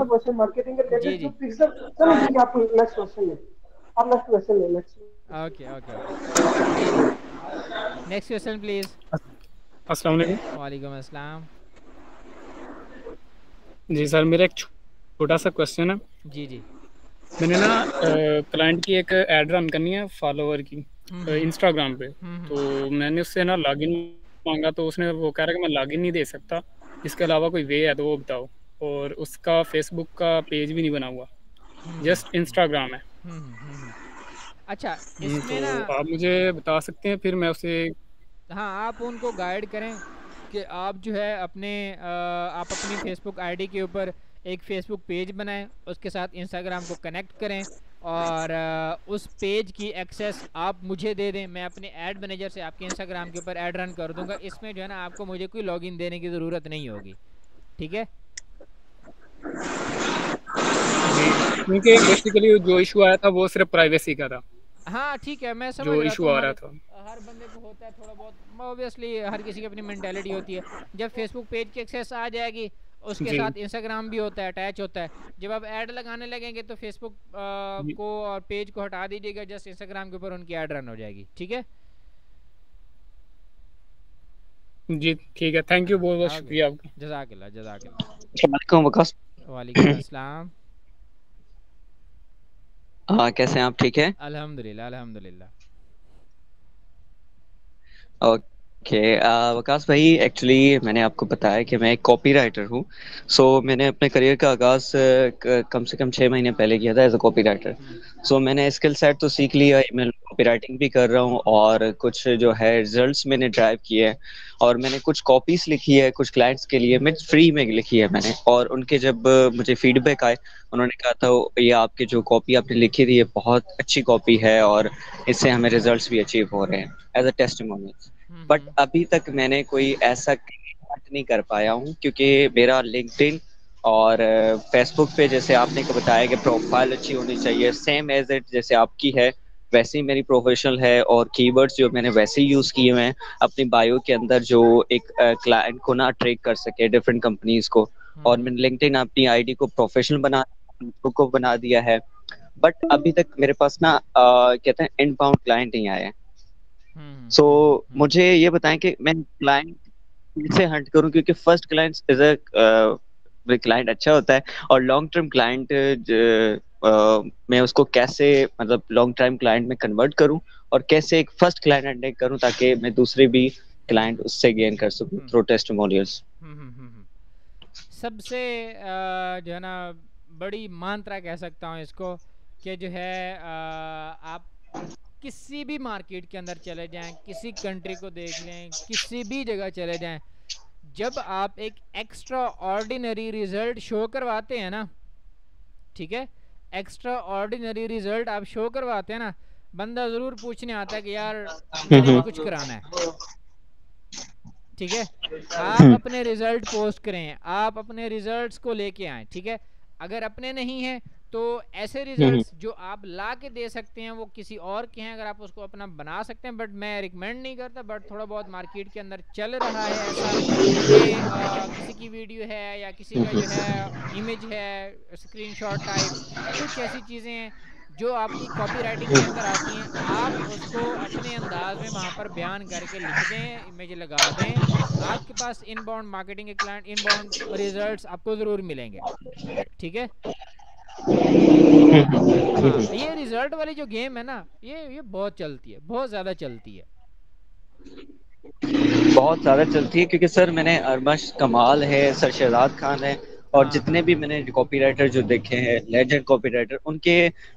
क्वेश्चन मार्केटिंग के जी रिलेटेड जो जी, पिक्सल, चलो ठीक है, आप नेक्स्ट क्वेश्चन ले, आप नेक्स्ट क्वेश्चन ले, next question. Okay okay okay, जी जी, नेक्स्ट क्वेश्चन प्लीज। अस्सलाम वालेकुम। वालेकुम अस्सलाम। जी सर, मेरा एक छोटा सा क्वेश्चन है। जी जी। मैंने ना क्लाइंट की एक ऐड रन करनी है फॉलोवर की इंस्टाग्राम पे, तो मैंने उससे ना लॉगिन मांगा, तो उसने वो कह रहा है कि मैं लॉगिन नहीं दे सकता, इसके अलावा कोई वे है तो वो बताओ। और उसका फेसबुक का पेज भी नहीं बना हुआ, जस्ट इंस्टाग्राम है। अच्छा, तो इसमें ना आप मुझे बता सकते हैं, फिर मैं उसे। हाँ, आप उनको गाइड करें कि आप जो है आप अपनी फेसबुक आईडी के ऊपर एक फेसबुक पेज बनाएं, उसके साथ इंस्टाग्राम को कनेक्ट करें, और उस पेज की एक्सेस आप मुझे दे दें। मैं अपने ऐड मैनेजर से आपके इंस्टाग्राम के ऊपर ऐड रन कर दूंगा। इसमें जो है ना आपको मुझे कोई लॉगिन देने की ज़रूरत नहीं होगी, ठीक है। जी, क्योंकि बेसिकली जो इशू आया था वो सिर्फ प्राइवेसी का था, हाँ ठीक है, मैं समझ जो रहा इशू आ रहा तुम्हारे, था। हर बंदे को होता है थोड़ा बहुत, ऑब्वियसली हर किसी की अपनी मेंटालिटी होती है। जब फेसबुक पेज की एक्सेस आ जाएगी, उसके जी साथ इंस्टाग्राम भी होता है, अटैच होता है। जब आप ऐड लगाने लगेंगे तो फेसबुक जी को और पेज को हटा दीजिएगा, जस्ट इंस्टाग्राम के ऊपर उनकी ऐड रन हो जाएगी, ठीक है। जी, ठीक है, थैंक यू, बहुत बहुत ओके, शुक्रिया आपका। जज़ाकल्लाह जज़ाकल्लाह। वालेकुम वकास। वालेकुम अस्सलाम। हाँ, कैसे हैं आप? ठीक है। अल्हम्दुलिल्लाह अल्हम्दुलिल्लाह। ओके, वकास भाई, एक्चुअली मैंने आपको बताया कि मैं एक कॉपी राइटर हूँ। सो मैंने अपने करियर का आगाज़ कम से कम 6 महीने पहले किया था एज अ कॉपी राइटर। सो मैंने स्किल सेट तो सीख लिया, मैं कॉपी राइटिंग भी कर रहा हूँ, और कुछ जो है रिजल्ट्स मैंने ड्राइव किए हैं, और मैंने कुछ कॉपीज़ लिखी है कुछ क्लाइंट्स के लिए, मैं फ्री में लिखी है मैंने। और उनके जब मुझे फीडबैक आए, उन्होंने कहा था ये आपकी जो कॉपी आपने लिखी थी ये बहुत अच्छी कॉपी है, और इससे हमें रिजल्ट्स भी अचीव हो रहे हैं एज अ टेस्टिमोनियल। बट अभी तक मैंने कोई ऐसा क्रिएट नहीं कर पाया हूँ, क्योंकि मेरा लिंक्डइन और फेसबुक पे जैसे आपने को बताया कि प्रोफाइल अच्छी होनी चाहिए, सेम एज इट जैसे आपकी है वैसे ही मेरी प्रोफेशनल है, और कीवर्ड्स जो मैंने वैसे ही यूज़ किए हुए हैं अपनी बायो के अंदर, जो एक क्लाइंट को ना अट्रैक्ट कर सके डिफरेंट कंपनीज को। और मैंने लिंक्डइन अपनी आईडी को प्रोफेशनल बना दिया है। बट अभी तक मेरे पास ना कहते हैं इनबाउंड क्लाइंट नहीं आए हैं। सो मुझे ये बताएं कि मैं क्लाइंट से हंट करूं, क्योंकि first client is a client अच्छा होता है, और लॉन्ग टर्म क्लाइंट मैं उसको कैसे मतलब लॉन्ग टर्म क्लाइंट में कन्वर्ट करूं, और कैसे एक फर्स्ट क्लाइंट अटेंड करूं ताकि मैं दूसरे भी क्लाइंट उससे गेन कर सकूं थ्रू टेस्टिमोनियल्स। सबसे जो है ना बड़ी मात्रा कह सकता हूँ इसको, कि जो है आप किसी भी मार्केट के अंदर चले जाएं, किसी कंट्री को देख लें, किसी भी जगह चले जाएं, जब आप एक एक्स्ट्रा ऑर्डिनरी रिजल्ट शो करवाते हैं ना, ठीक है, एक्स्ट्रा ऑर्डिनरी रिजल्ट आप शो करवाते हैं ना, बंदा ज़रूर पूछने आता है कि यार मैंने भी कुछ कराना है, ठीक है। आप अपने रिजल्ट पोस्ट करें, आप अपने रिजल्ट्स को लेके आएँ, ठीक है। अगर अपने नहीं हैं तो ऐसे रिजल्ट्स जो आप ला के दे सकते हैं वो किसी और के हैं, अगर आप उसको अपना बना सकते हैं। बट मैं रिकमेंड नहीं करता, बट थोड़ा बहुत मार्केट के अंदर चल रहा है ऐसा कि किसी की वीडियो है या किसी का जो है इमेज है, स्क्रीनशॉट टाइप, कुछ ऐसी चीज़ें हैं जो आपकी कॉपी राइटिंग के अंदर आती हैं, आप उसको अपने अंदाज में वहाँ पर बयान करके लिख दें, इमेज लगा दें, आपके पास इनबाउंड मार्केटिंग के क्लाइंट, इनबाउंड रिजल्ट्स आपको ज़रूर मिलेंगे, ठीक है। हाँ, ये रिजल्ट वाली जो गेम है ना, ये बहुत चलती है, बहुत ज़्यादा चलती है, बहुत ज़्यादा चलती है, क्योंकि सर मैंने अरमश कमाल है, सर शहजाद खान है, और जितने भी मैंने कॉपीराइटर जो देखे हैं, लेजेंड कॉपीराइटर, उनके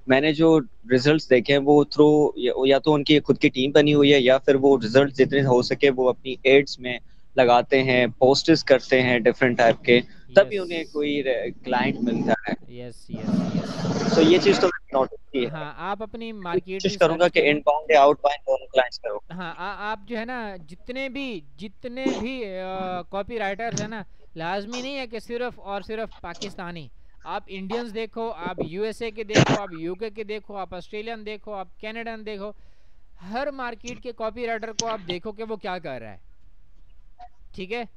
मैंने जो रिजल्ट्स देखे हैं वो थ्रू या तो उनकी खुद की टीम बनी हुई है, या फिर वो रिजल्ट जितने हो सके वो अपनी एड्स में लगाते हैं, पोस्टर्स करते हैं डिफरेंट टाइप के, तभी उन्हें कोई क्लाइंट मिलता है। Yes yes yes. तो ये चीज तो मैंने नोटिस की है। हाँ, आप अपनी मार्केट कोशिश करूंगा कि इनबाउंड या आउटबाउंड दोनों क्लाइंट्स करो। हाँ, आप जो है ना जितने भी कॉपीराइटर्स है ना, लाजमी नहीं है कि सिर्फ और सिर्फ पाकिस्तानी, आप इंडियंस देखो, आप यूएसए के देखो, आप यूके के देखो, आप ऑस्ट्रेलियन देखो, आप कैनेडन देखो, हर मार्केट के कॉपीराइटर को आप देखो कि वो क्या कर रहा है। ठीक है,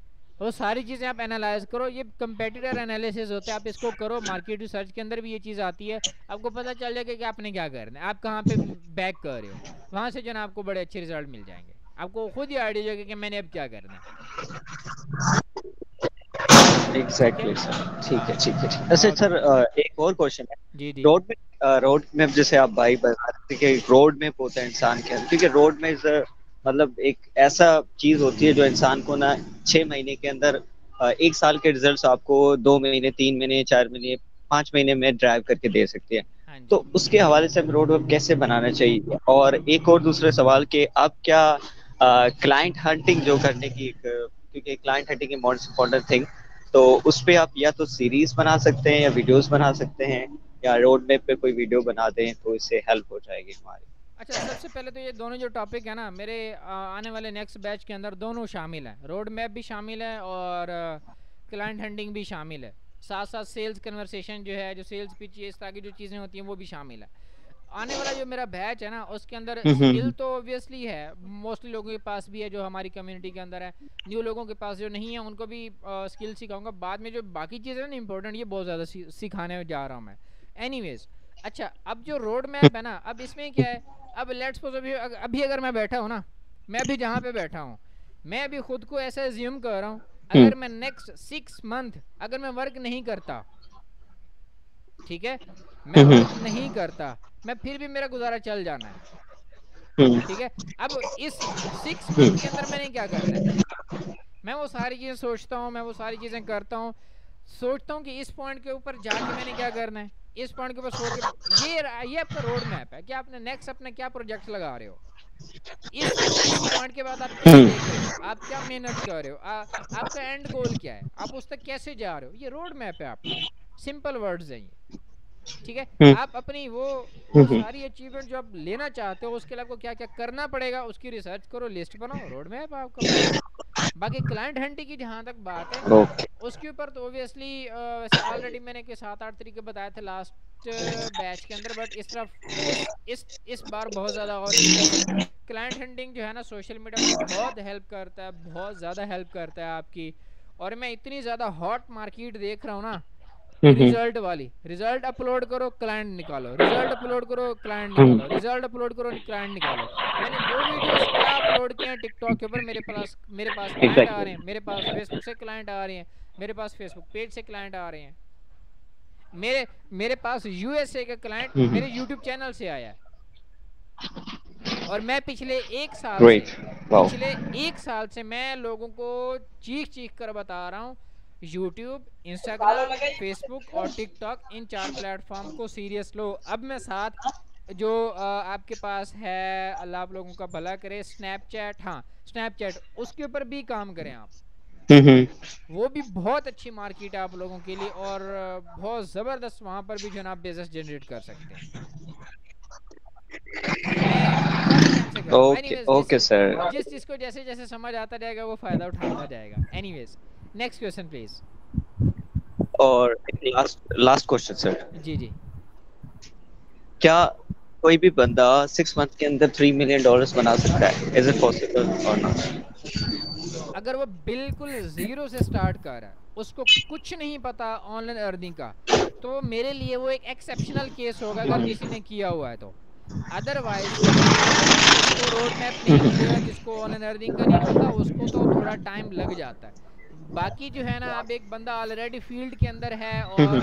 वो सारी चीज़ें आप एनालाइज करो, ये कंपेटिटर एनालिसिस होता है, आप इसको करो। मार्केट रिसर्च के अंदर भी ये चीज़ आती है, आपको पता चल जाएगा कि आपने क्या करना है, आप कहाँ पे बैक कर रहे हो, वहाँ से जो ना आपको बड़े अच्छे रिजल्ट मिल जाएंगे, आपको खुद ही आइडिया होगा कि मैंने अब क्या करना है। एग्जैक्टली सर, ठीक है ठीक है ठीक। अच्छा सर, एक और क्वेश्चन है। जी जी। रोड मैप जैसे आप भाई बता रहे थे कि रोड मैप होता है इंसान के अंदर, क्योंकि रोड मैप मतलब एक ऐसा चीज होती है जो इंसान को ना 6 महीने के अंदर 1 साल के रिजल्ट्स आपको 2 महीने, 3 महीने, 4 महीने, 5 महीने में ड्राइव करके दे सकती है। तो उसके हवाले से हमें रोड मैप कैसे बनाना चाहिए? और एक और दूसरे सवाल के आप क्या क्लाइंट हंटिंग जो करने की, क्योंकि client hunting is most important thing, तो उस पे आप या तो सीरीज बना सकते हैं या वीडियोस बना सकते हैं, या रोड मैप पे कोई वीडियो बना दें तो इससे हेल्प हो जाएगी हमारी। अच्छा, सबसे पहले तो ये दोनों जो टॉपिक है ना, मेरे आने वाले नेक्स्ट बैच के अंदर दोनों शामिल हैं, रोड मैप भी शामिल है और क्लाइंट हंटिंग भी शामिल है, साथ साथ सेल्स कन्वर्सेशन जो है, जो सेल्स पिच, इस तरह की जो चीज़ें होती हैं वो भी शामिल है। आने वाला जो मेरा बैच है ना, उसके अंदर स्किल तो ऑब्वियसली है, मोस्टली लोगों के पास भी है जो हमारी कम्युनिटी के अंदर है, न्यू लोगों के पास जो नहीं है उनको भी स्किल सिखाऊंगा। बाद में जो बाकी चीज़ें हैं ना इंपॉर्टेंट, ये बहुत ज़्यादा सिखाने जा रहा हूँ मैं। एनीवेज, अच्छा, अब जो रोड मैप है ना, अब इसमें क्या है, अब लेट्स सपोज अभी अगर मैं बैठा हूँ ना, मैं अभी जहाँ पे बैठा हूँ, मैं अभी खुद को ऐसा एज्यूम कर रहा हूँ, अगर मैं नेक्स्ट 6 मंथ अगर मैं वर्क नहीं करता, ठीक है, मैं वर्क नहीं करता, मैं फिर भी मेरा गुजारा चल जाना है। ठीक है, अब इस 6 मंथ के अंदर मैंने क्या करना है, मैं वो सारी चीज़ें सोचता हूँ, मैं वो सारी चीज़ें करता हूँ, सोचता हूँ कि इस पॉइंट के ऊपर जाके मैंने क्या करना है, इस पॉइंट के ऊपर सोच के ये आपका रोड मैप है कि आपने नेक्स्ट अपने क्या प्रोजेक्ट लगा रहे हो, इस पॉइंट के बाद आप क्या देख रहे हो, आप क्या मेहनत कर रहे हो, आपका एंड गोल क्या है, आप उस तक कैसे जा रहे हो, ये रोड मैप है आपका। सिंपल वर्ड्स हैं ये, ठीक है। आप अपनी वो सारी अचीवमेंट जो आप लेना चाहते हो, उसके लिए आपको क्या क्या करना पड़ेगा, उसकी रिसर्च करो, लिस्ट बनाओ, रोड मैप आपका। बाकी क्लाइंट हंटिंग की जहाँ तक बात है, उसके ऊपर तो ऑब्वियसली वैसे ऑलरेडी मैंने 7-8 तरीके बताए थे लास्ट बैच के अंदर, बट इस तरफ इस बार बहुत ज़्यादा और क्लाइंट हंटिंग जो है ना, सोशल मीडिया में बहुत हेल्प करता है, बहुत ज़्यादा हेल्प करता है आपकी। और मैं इतनी ज़्यादा हॉट मार्केट देख रहा हूँ ना, रिजल्ट वाली, रिजल्ट अपलोड करो क्लाइंट निकालो, रिजल्ट अपलोड करो क्लाइंट निकालो, रिजल्ट अपलोड करो क्लाइंट निकालो। मैंने 2 वीडियोस क्या अपलोड किए हैं टिकटॉक के ऊपर, मेरे पास क्लाइंट आ रहे हैं, मेरे पास फेसबुक से क्लाइंट आ रहे हैं, मेरे पास फेसबुक पेज से क्लाइंट आ रहे हैं, मेरे पास यूएसए का क्लाइंट मेरे यूट्यूब चैनल से आया है। और मैं पिछले 1 साल से मैं लोगों को चीख कर बता रहा हूँ, यूट्यूब, इंस्टाग्राम, फेसबुक और टिकटॉक, इन 4 प्लेटफॉर्म को सीरियस लो। अब मैं साथ जो आपके पास है, अल्लाह आप लोगों का भला करे, स्नैपचैट, हाँ स्नैपचैट, उसके ऊपर भी काम करें आप, वो भी बहुत अच्छी मार्केट है आप लोगों के लिए, और बहुत ज़बरदस्त वहाँ पर भी जो है आप बिजनेस जनरेट कर सकते हैं। ओके सर, जिस जिसको जैसे जैसे समझ आता जाएगा वो फायदा उठाता जाएगा। Anyways, next question please. और लास्ट क्वेश्चन सर। जी जी, क्या कोई भी बंदा 6 मंथ के अंदर $3 मिलियन बना सकता है? इज इट पॉसिबल और नॉट? अगर वो बिल्कुल जीरो से स्टार्ट कर रहा है, उसको कुछ नहीं पता ऑनलाइन अर्निंग का, तो मेरे लिए वो एक एक्सेप्शनल केस होगा अगर किसी ने किया हुआ है तो। अदरवाइज जिसको रोड मैप नहीं मिलेगा, जिसको ऑनलाइन अर्निंग का नहीं पता, उसको तो थोड़ा टाइम लग जाता है। बाकी जो है ना, अब एक बंदा ऑलरेडी फील्ड के अंदर है और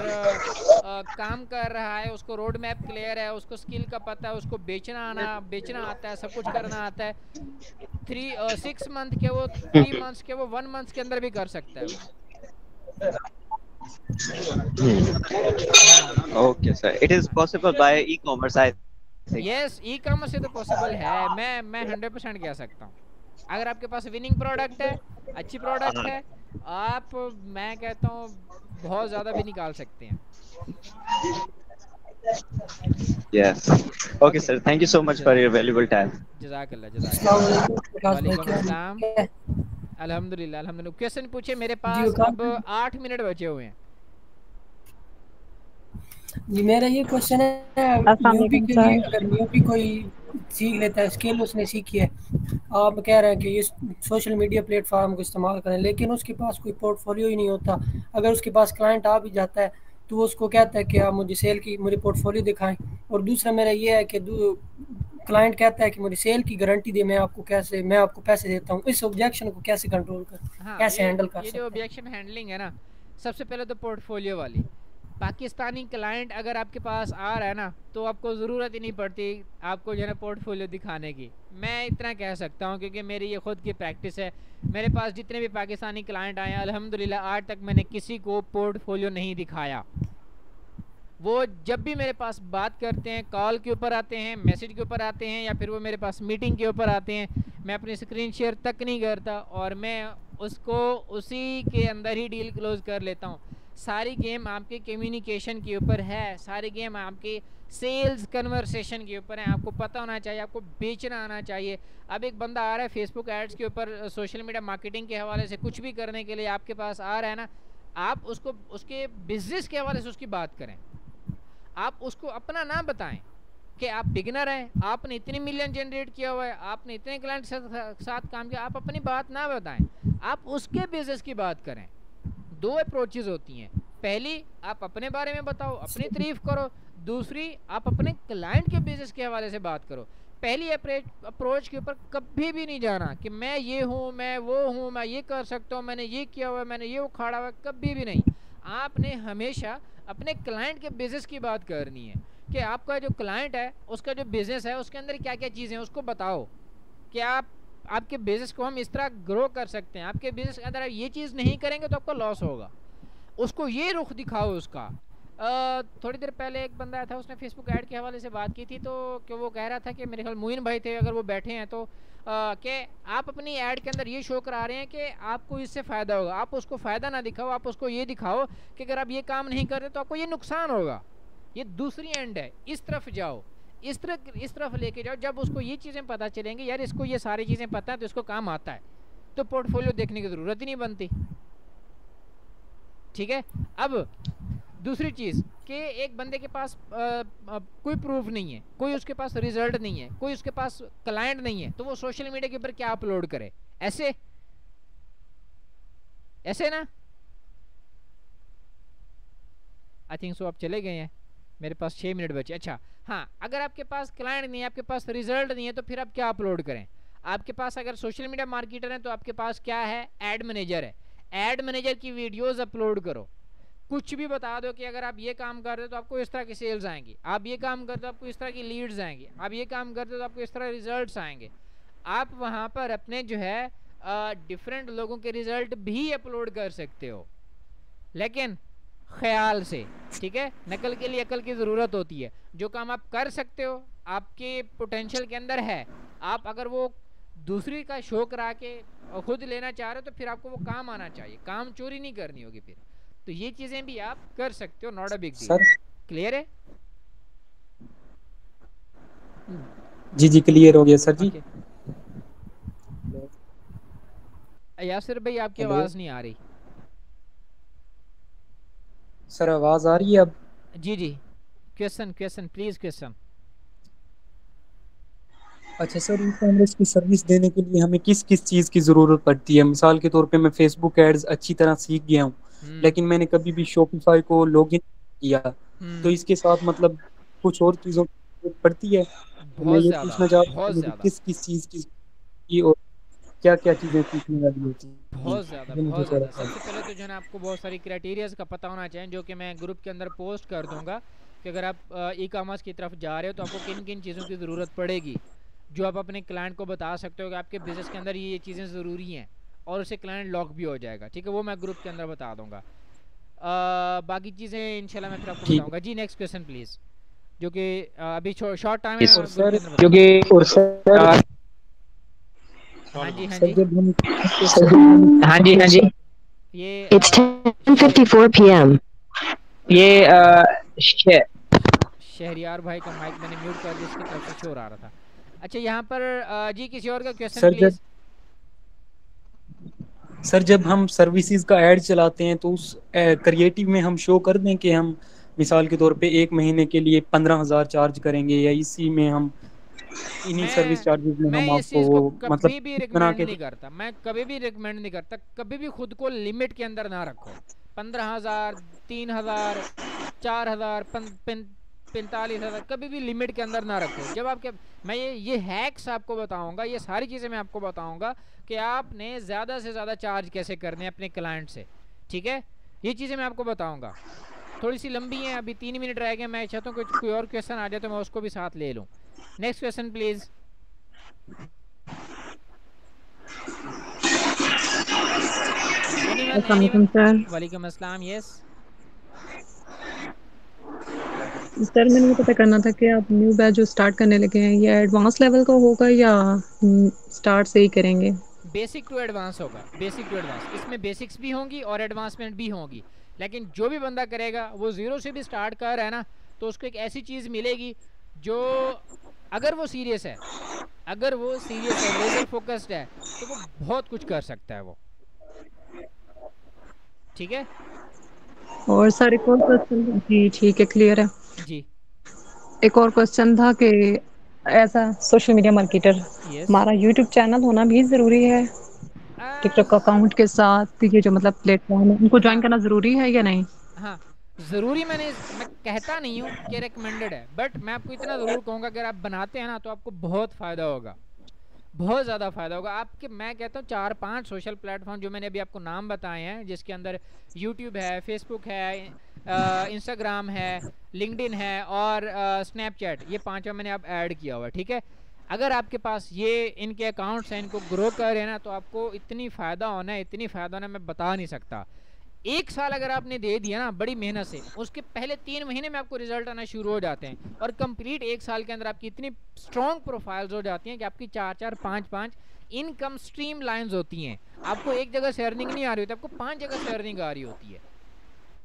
काम कर रहा है, उसको रोड मैप क्लियर है, उसको स्किल का पता है, उसको बेचना आता है, सब कुछ करना आता है, 6 मंथ के वो 3 मंथ्स के वो 1 मंथ के अंदर भी कर सकता है। Okay sir, it is possible by e commerce I think. Yes, e commerce से तो पॉसिबल है, मैं 100% कह सकता हूँ। अगर आपके पास विनिंग प्रोडक्ट है, अच्छी प्रोडक्ट है, आप, मैं कहता हूँ बहुत ज़्यादा भी निकाल सकते हैं। Yes, okay sir, thank you so much for your valuable time. जज़ाकल्लाह, जज़ाकल्लाह। वालेकुम अस्सलाम। अस्सलाम अल्हम्दुलिल्लाह, अल्हम्दुलिल्लाह। क्वेश्चन पूछे, मेरे पास वकास अब 8 मिनट बचे हुए हैं। जी, मेरा ये क्वेश्चन है, न्यूबी के लिए, अगर न्यूबी कोई सीख लेता है, स्किल उसने सीखी है, आप कह रहे हैं कि इस सोशल मीडिया प्लेटफॉर्म को इस्तेमाल करें, लेकिन उसके पास कोई पोर्टफोलियो ही नहीं होता। अगर उसके पास क्लाइंट आ भी जाता है तो वो उसको कहता है कि आप मुझे सेल की, मुझे पोर्टफोलियो दिखाएं। और दूसरा मेरा ये है कि क्लाइंट कहता है कि मुझे सेल की गारंटी दे, मैं आपको पैसे देता हूँ। इस ऑब्जेक्शन को कैसे कंट्रोल कर, हाँ, कैसे हैंडल कर ये सकते जो हैं? ऑब्जेक्शन हैंडलिंग है ना, सबसे पहले तो पोर्टफोलियो वाली, पाकिस्तानी क्लाइंट अगर आपके पास आ रहा है ना, तो आपको ज़रूरत ही नहीं पड़ती आपको जो है ना पोर्टफोलियो दिखाने की। मैं इतना कह सकता हूँ क्योंकि मेरी ये खुद की प्रैक्टिस है। मेरे पास जितने भी पाकिस्तानी क्लाइंट आए हैं, अल्हम्दुलिल्लाह आज तक मैंने किसी को पोर्टफोलियो नहीं दिखाया। वो जब भी मेरे पास बात करते हैं, कॉल के ऊपर आते हैं, मैसेज के ऊपर आते हैं, या फिर वो मेरे पास मीटिंग के ऊपर आते हैं, मैं अपनी स्क्रीन शेयर तक नहीं करता और मैं उसको उसी के अंदर ही डील क्लोज कर लेता हूँ। सारी गेम आपके कम्युनिकेशन के ऊपर है, सारी गेम आपके सेल्स कन्वर्सेशन के ऊपर है। आपको पता होना चाहिए, आपको बेचना आना चाहिए। अब एक बंदा आ रहा है फेसबुक एड्स के ऊपर, सोशल मीडिया मार्केटिंग के हवाले से कुछ भी करने के लिए आपके पास आ रहा है ना, आप उसको उसके बिजनेस के हवाले से उसकी बात करें। आप उसको अपना ना बताएं कि आप बिगिनर हैं, आपने इतने मिलियन जनरेट किया हुआ है, आपने इतने क्लाइंट साथ काम किया। आप अपनी बात ना बताएं, आप उसके बिजनेस की बात करें। दो अप्रोचेज होती हैं, पहली आप अपने बारे में बताओ, अपनी तारीफ करो। दूसरी आप अपने क्लाइंट के बिजनेस के हवाले से बात करो। पहली अप्रोच के ऊपर कभी भी नहीं जाना कि मैं ये हूँ, मैं वो हूँ, मैं ये कर सकता हूँ, मैंने ये किया हुआ है, मैंने ये उखाड़ा हुआ है, कभी भी नहीं। आपने हमेशा अपने क्लाइंट के बिजनेस की बात करनी है कि आपका जो क्लाइंट है उसका जो बिज़नेस है उसके अंदर क्या क्या चीज़ें हैं उसको बताओ कि आपके बिज़नेस को हम इस तरह ग्रो कर सकते हैं। आपके बिज़नेस के अंदर आप ये चीज़ नहीं करेंगे तो आपको लॉस होगा, उसको ये रुख दिखाओ उसका। थोड़ी देर पहले एक बंदा आया था, उसने फेसबुक ऐड के हवाले से बात की थी, तो कि वो कह रहा था कि मेरे ख्याल मोइन भाई थे, अगर वो बैठे हैं तो कि आप अपनी ऐड के अंदर ये शो करा रहे हैं कि आपको इससे फ़ायदा होगा। आप उसको फ़ायदा ना दिखाओ, आप उसको ये दिखाओ कि अगर आप ये काम नहीं करते तो आपको ये नुकसान होगा। ये दूसरी एंड है, इस तरफ जाओ, इस तरफ लेके जाओ। जब उसको ये चीज़ें पता चलेंगी, यार इसको ये सारी चीज़ें पता है तो इसको काम आता है, तो पोर्टफोलियो देखने की ज़रूरत ही नहीं बनती। ठीक है। अब दूसरी चीज़ कि एक बंदे के पास कोई प्रूफ नहीं है, कोई उसके पास रिजल्ट नहीं है, कोई उसके पास क्लाइंट नहीं है, तो वो सोशल मीडिया के ऊपर क्या अपलोड करे? ऐसे ना। आई थिंक सो आप चले गए हैं, मेरे पास 6 मिनट बचे। अच्छा हाँ, अगर आपके पास क्लाइंट नहीं है, आपके पास रिजल्ट नहीं है, तो फिर आप क्या अपलोड करें? आपके पास अगर सोशल मीडिया मार्केटर है तो आपके पास क्या है? एड मैनेजर है। एड मैनेजर की वीडियोस अपलोड करो, कुछ भी बता दो कि अगर आप ये काम कर रहे हो तो आपको इस तरह की सेल्स आएंगी, आप ये काम करते हो आपको इस तरह की लीड्स आएंगी, आप ये काम करते हो तो आपको इस तरह रिजल्ट्स आएंगे। आप वहाँ पर अपने जो है डिफरेंट लोगों के रिजल्ट भी अपलोड कर सकते हो, लेकिन ख्याल से। ठीक है, नकल के लिए अकल की ज़रूरत होती है। जो काम आप कर सकते हो, आपके पोटेंशियल के अंदर है, आप अगर वो दूसरी का शो करा के खुद लेना चाह रहे हो तो फिर आपको वो काम आना चाहिए, काम चोरी नहीं करनी होगी फिर। तो ये चीज़ें भी आप कर सकते हो, not a big deal. Clear है? जी क्लियर हो गया सर जी। यासिर भाई आपकी आवाज़ नहीं आ रही। सर आवाज़ आ रही है अब? जी क्वेश्चन प्लीज़ क्वेश्चन। अच्छा सर, ई कॉमर्स की सर्विस देने के लिए हमें किस किस चीज़ की ज़रूरत पड़ती है? मिसाल के तौर पे मैं फेसबुक एड्स अच्छी तरह सीख गया हूँ, लेकिन मैंने कभी भी शॉपिफाई को लॉगिन किया, तो इसके साथ मतलब कुछ और चीज़ों की ज़रूरत पड़ती है। मैं ये पूछना चाहता हूँ किस किस चीज़ की और क्या क्या चीज़ें सीखने वाली होती हैं? बहुत ज़्यादा। सबसे पहले तो जो है ना आपको बहुत सारी क्राइटेरियाज का पता होना चाहिए, जो कि मैं ग्रुप के अंदर पोस्ट कर दूंगा कि अगर आप ई कॉमर्स की तरफ जा रहे हो तो आपको किन किन चीज़ों की ज़रूरत पड़ेगी, जो आप अपने क्लाइंट को बता सकते हो कि आपके बिज़नेस के अंदर ये चीज़ें ज़रूरी हैं, और उसे क्लाइंट लॉक भी हो जाएगा। ठीक है, वो मैं ग्रुप के अंदर बता दूंगा। बाकी चीज़ें इंशाल्लाह मैं फिर आपको ठीक बताऊंगा जी। नेक्स्ट क्वेश्चन प्लीज, जो कि अभी शॉर्ट टाइम है और और सर गुरकेंद्र क्योंकि बताएंगे। सर हाँ जी हाँ सर जी जब हम हाँ जी हाँ जी। ये It's 10:54 p.m. ये शहरियार भाई का माइक मैंने म्यूट कर दिया, इसकी तरफ से शोर आ रहा था। अच्छा यहाँ पर जी किसी और का क्वेश्चन सर प्लीज। जब हम सर्विसेज का ऐड चलाते हैं तो उस क्रिएटिव में हम शो कर दें कि हम मिसाल के तौर पे 1 महीने के लिए 15,000 चार्ज करेंगे, या इसी में हम इन्हीं सर्विस चार्जेस में मैं हम इस आपको चीज़ वो को मतलब कभी भी बना रिकमेंड के नहीं करता, मैं कभी भी रिकमेंड नहीं करता। कभी भी खुद को लिमिट के अंदर ना रखो। 15,000, 3,000, 4,000, 45,000 कभी भी लिमिट के अंदर ना रखो। जब आपके मैं ये हैक्स आपको बताऊंगा, ये सारी चीज़ें मैं आपको बताऊंगा कि आपने ज़्यादा से ज़्यादा चार्ज कैसे करने हैं अपने क्लाइंट से, ठीक है। ये चीज़ें मैं आपको बताऊंगा। थोड़ी सी लंबी है, अभी 3 मिनट रह गए। मैं चाहता हूँ कोई और क्वेश्चन आ जाए तो मैं उसको भी साथ ले लूँ। Next question please. अस्सलामुअलैकुम सर। वालेकुम अस्सलाम। यस सर मैंने ये पता करना था कि आप न्यू बैच जो स्टार्ट करने लगे हैं ये एडवांस लेवल का होगा या स्टार्ट से ही करेंगे? बेसिक टू एडवांस होगा, बेसिक टू एडवांस। इसमें बेसिक्स भी होंगी और एडवांसमेंट भी होगी, लेकिन जो भी बंदा करेगा वो ज़ीरो से भी स्टार्ट कर रहा है ना, तो उसको एक ऐसी चीज़ मिलेगी जो अगर वो सीरियस है, अगर वो सीरियस है, लेजर फोकस्ड है, तो वो बहुत कुछ कर सकता है वो, ठीक है। और सर एक और क्वेश्चन, जी ठीक है, क्लियर है जी। एक और क्वेश्चन था कि ऐसा सोशल मीडिया मार्केटर हमारा यूट्यूब चैनल होना भी ज़रूरी है टिकटॉक अकाउंट के साथ? ये जो मतलब प्लेटफॉर्म है उनको ज्वाइन करना ज़रूरी है या नहीं? हाँ ज़रूरी, मैं कहता नहीं हूँ कि रिकमेंडेड है, बट मैं आपको इतना ज़रूर कहूँगा अगर आप बनाते हैं ना तो आपको बहुत फ़ायदा होगा, बहुत ज़्यादा फ़ायदा होगा आपके। मैं कहता हूँ 4-5 सोशल प्लेटफॉर्म जो मैंने अभी आपको नाम बताए हैं, जिसके अंदर यूट्यूब है, फेसबुक है, इंस्टाग्राम है, लिंक्डइन है और स्नैपचैट, ये 5 मैंने अब ऐड किया हुआ है, ठीक है। अगर आपके पास ये इनके अकाउंट्स हैं, इनको ग्रो कर है ना, तो आपको इतनी फ़ायदा होना है, इतनी फ़ायदा होना है मैं बता नहीं सकता। 1 साल अगर आपने दे दिया ना बड़ी मेहनत से, उसके पहले 3 महीने में आपको रिजल्ट आना शुरू हो जाते हैं, और कंप्लीट 1 साल के अंदर आपकी इतनी स्ट्रॉन्ग प्रोफाइल्स हो जाती हैं कि आपकी 4-4, 5-5 इनकम स्ट्रीम लाइंस होती हैं। आपको एक जगह से अर्निंग नहीं आ रही होती, आपको 5 जगह से अर्निंग आ रही होती है।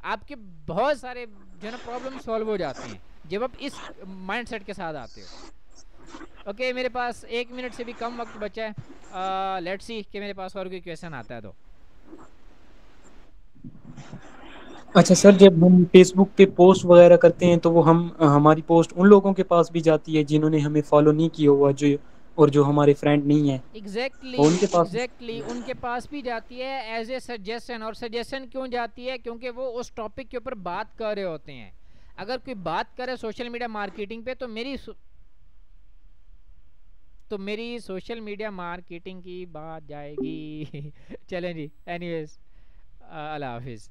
आपके बहुत सारे जो ना प्रॉब्लम सॉल्व हो जाते हैं जब आप इस माइंडसेट के साथ आते हो। ओके, मेरे पास 1 मिनट से भी कम वक्त बचा है। लेट्स सी कि मेरे पास और कोई क्वेश्चन आता है तो। अच्छा सर, जब हम फेसबुक पे पोस्ट वगैरह करते हैं तो वो हमारी पोस्ट उन लोगों के पास भी जाती है जिन्होंने हमें फॉलो नहीं किया हुआ, जो हमारे फ्रेंड नहीं है, एग्जैक्टली उनके पास भी जाती है एज ए सजेशन। और सजेशन क्यों जाती है? क्योंकि वो उस टॉपिक के ऊपर बात कर रहे होते हैं। अगर कोई बात करे सोशल मीडिया मार्केटिंग पे, तो मेरी सोशल मीडिया मार्केटिंग की बात जाएगी। चलें जी, एनीवेज, अल्लाह हाफिज़।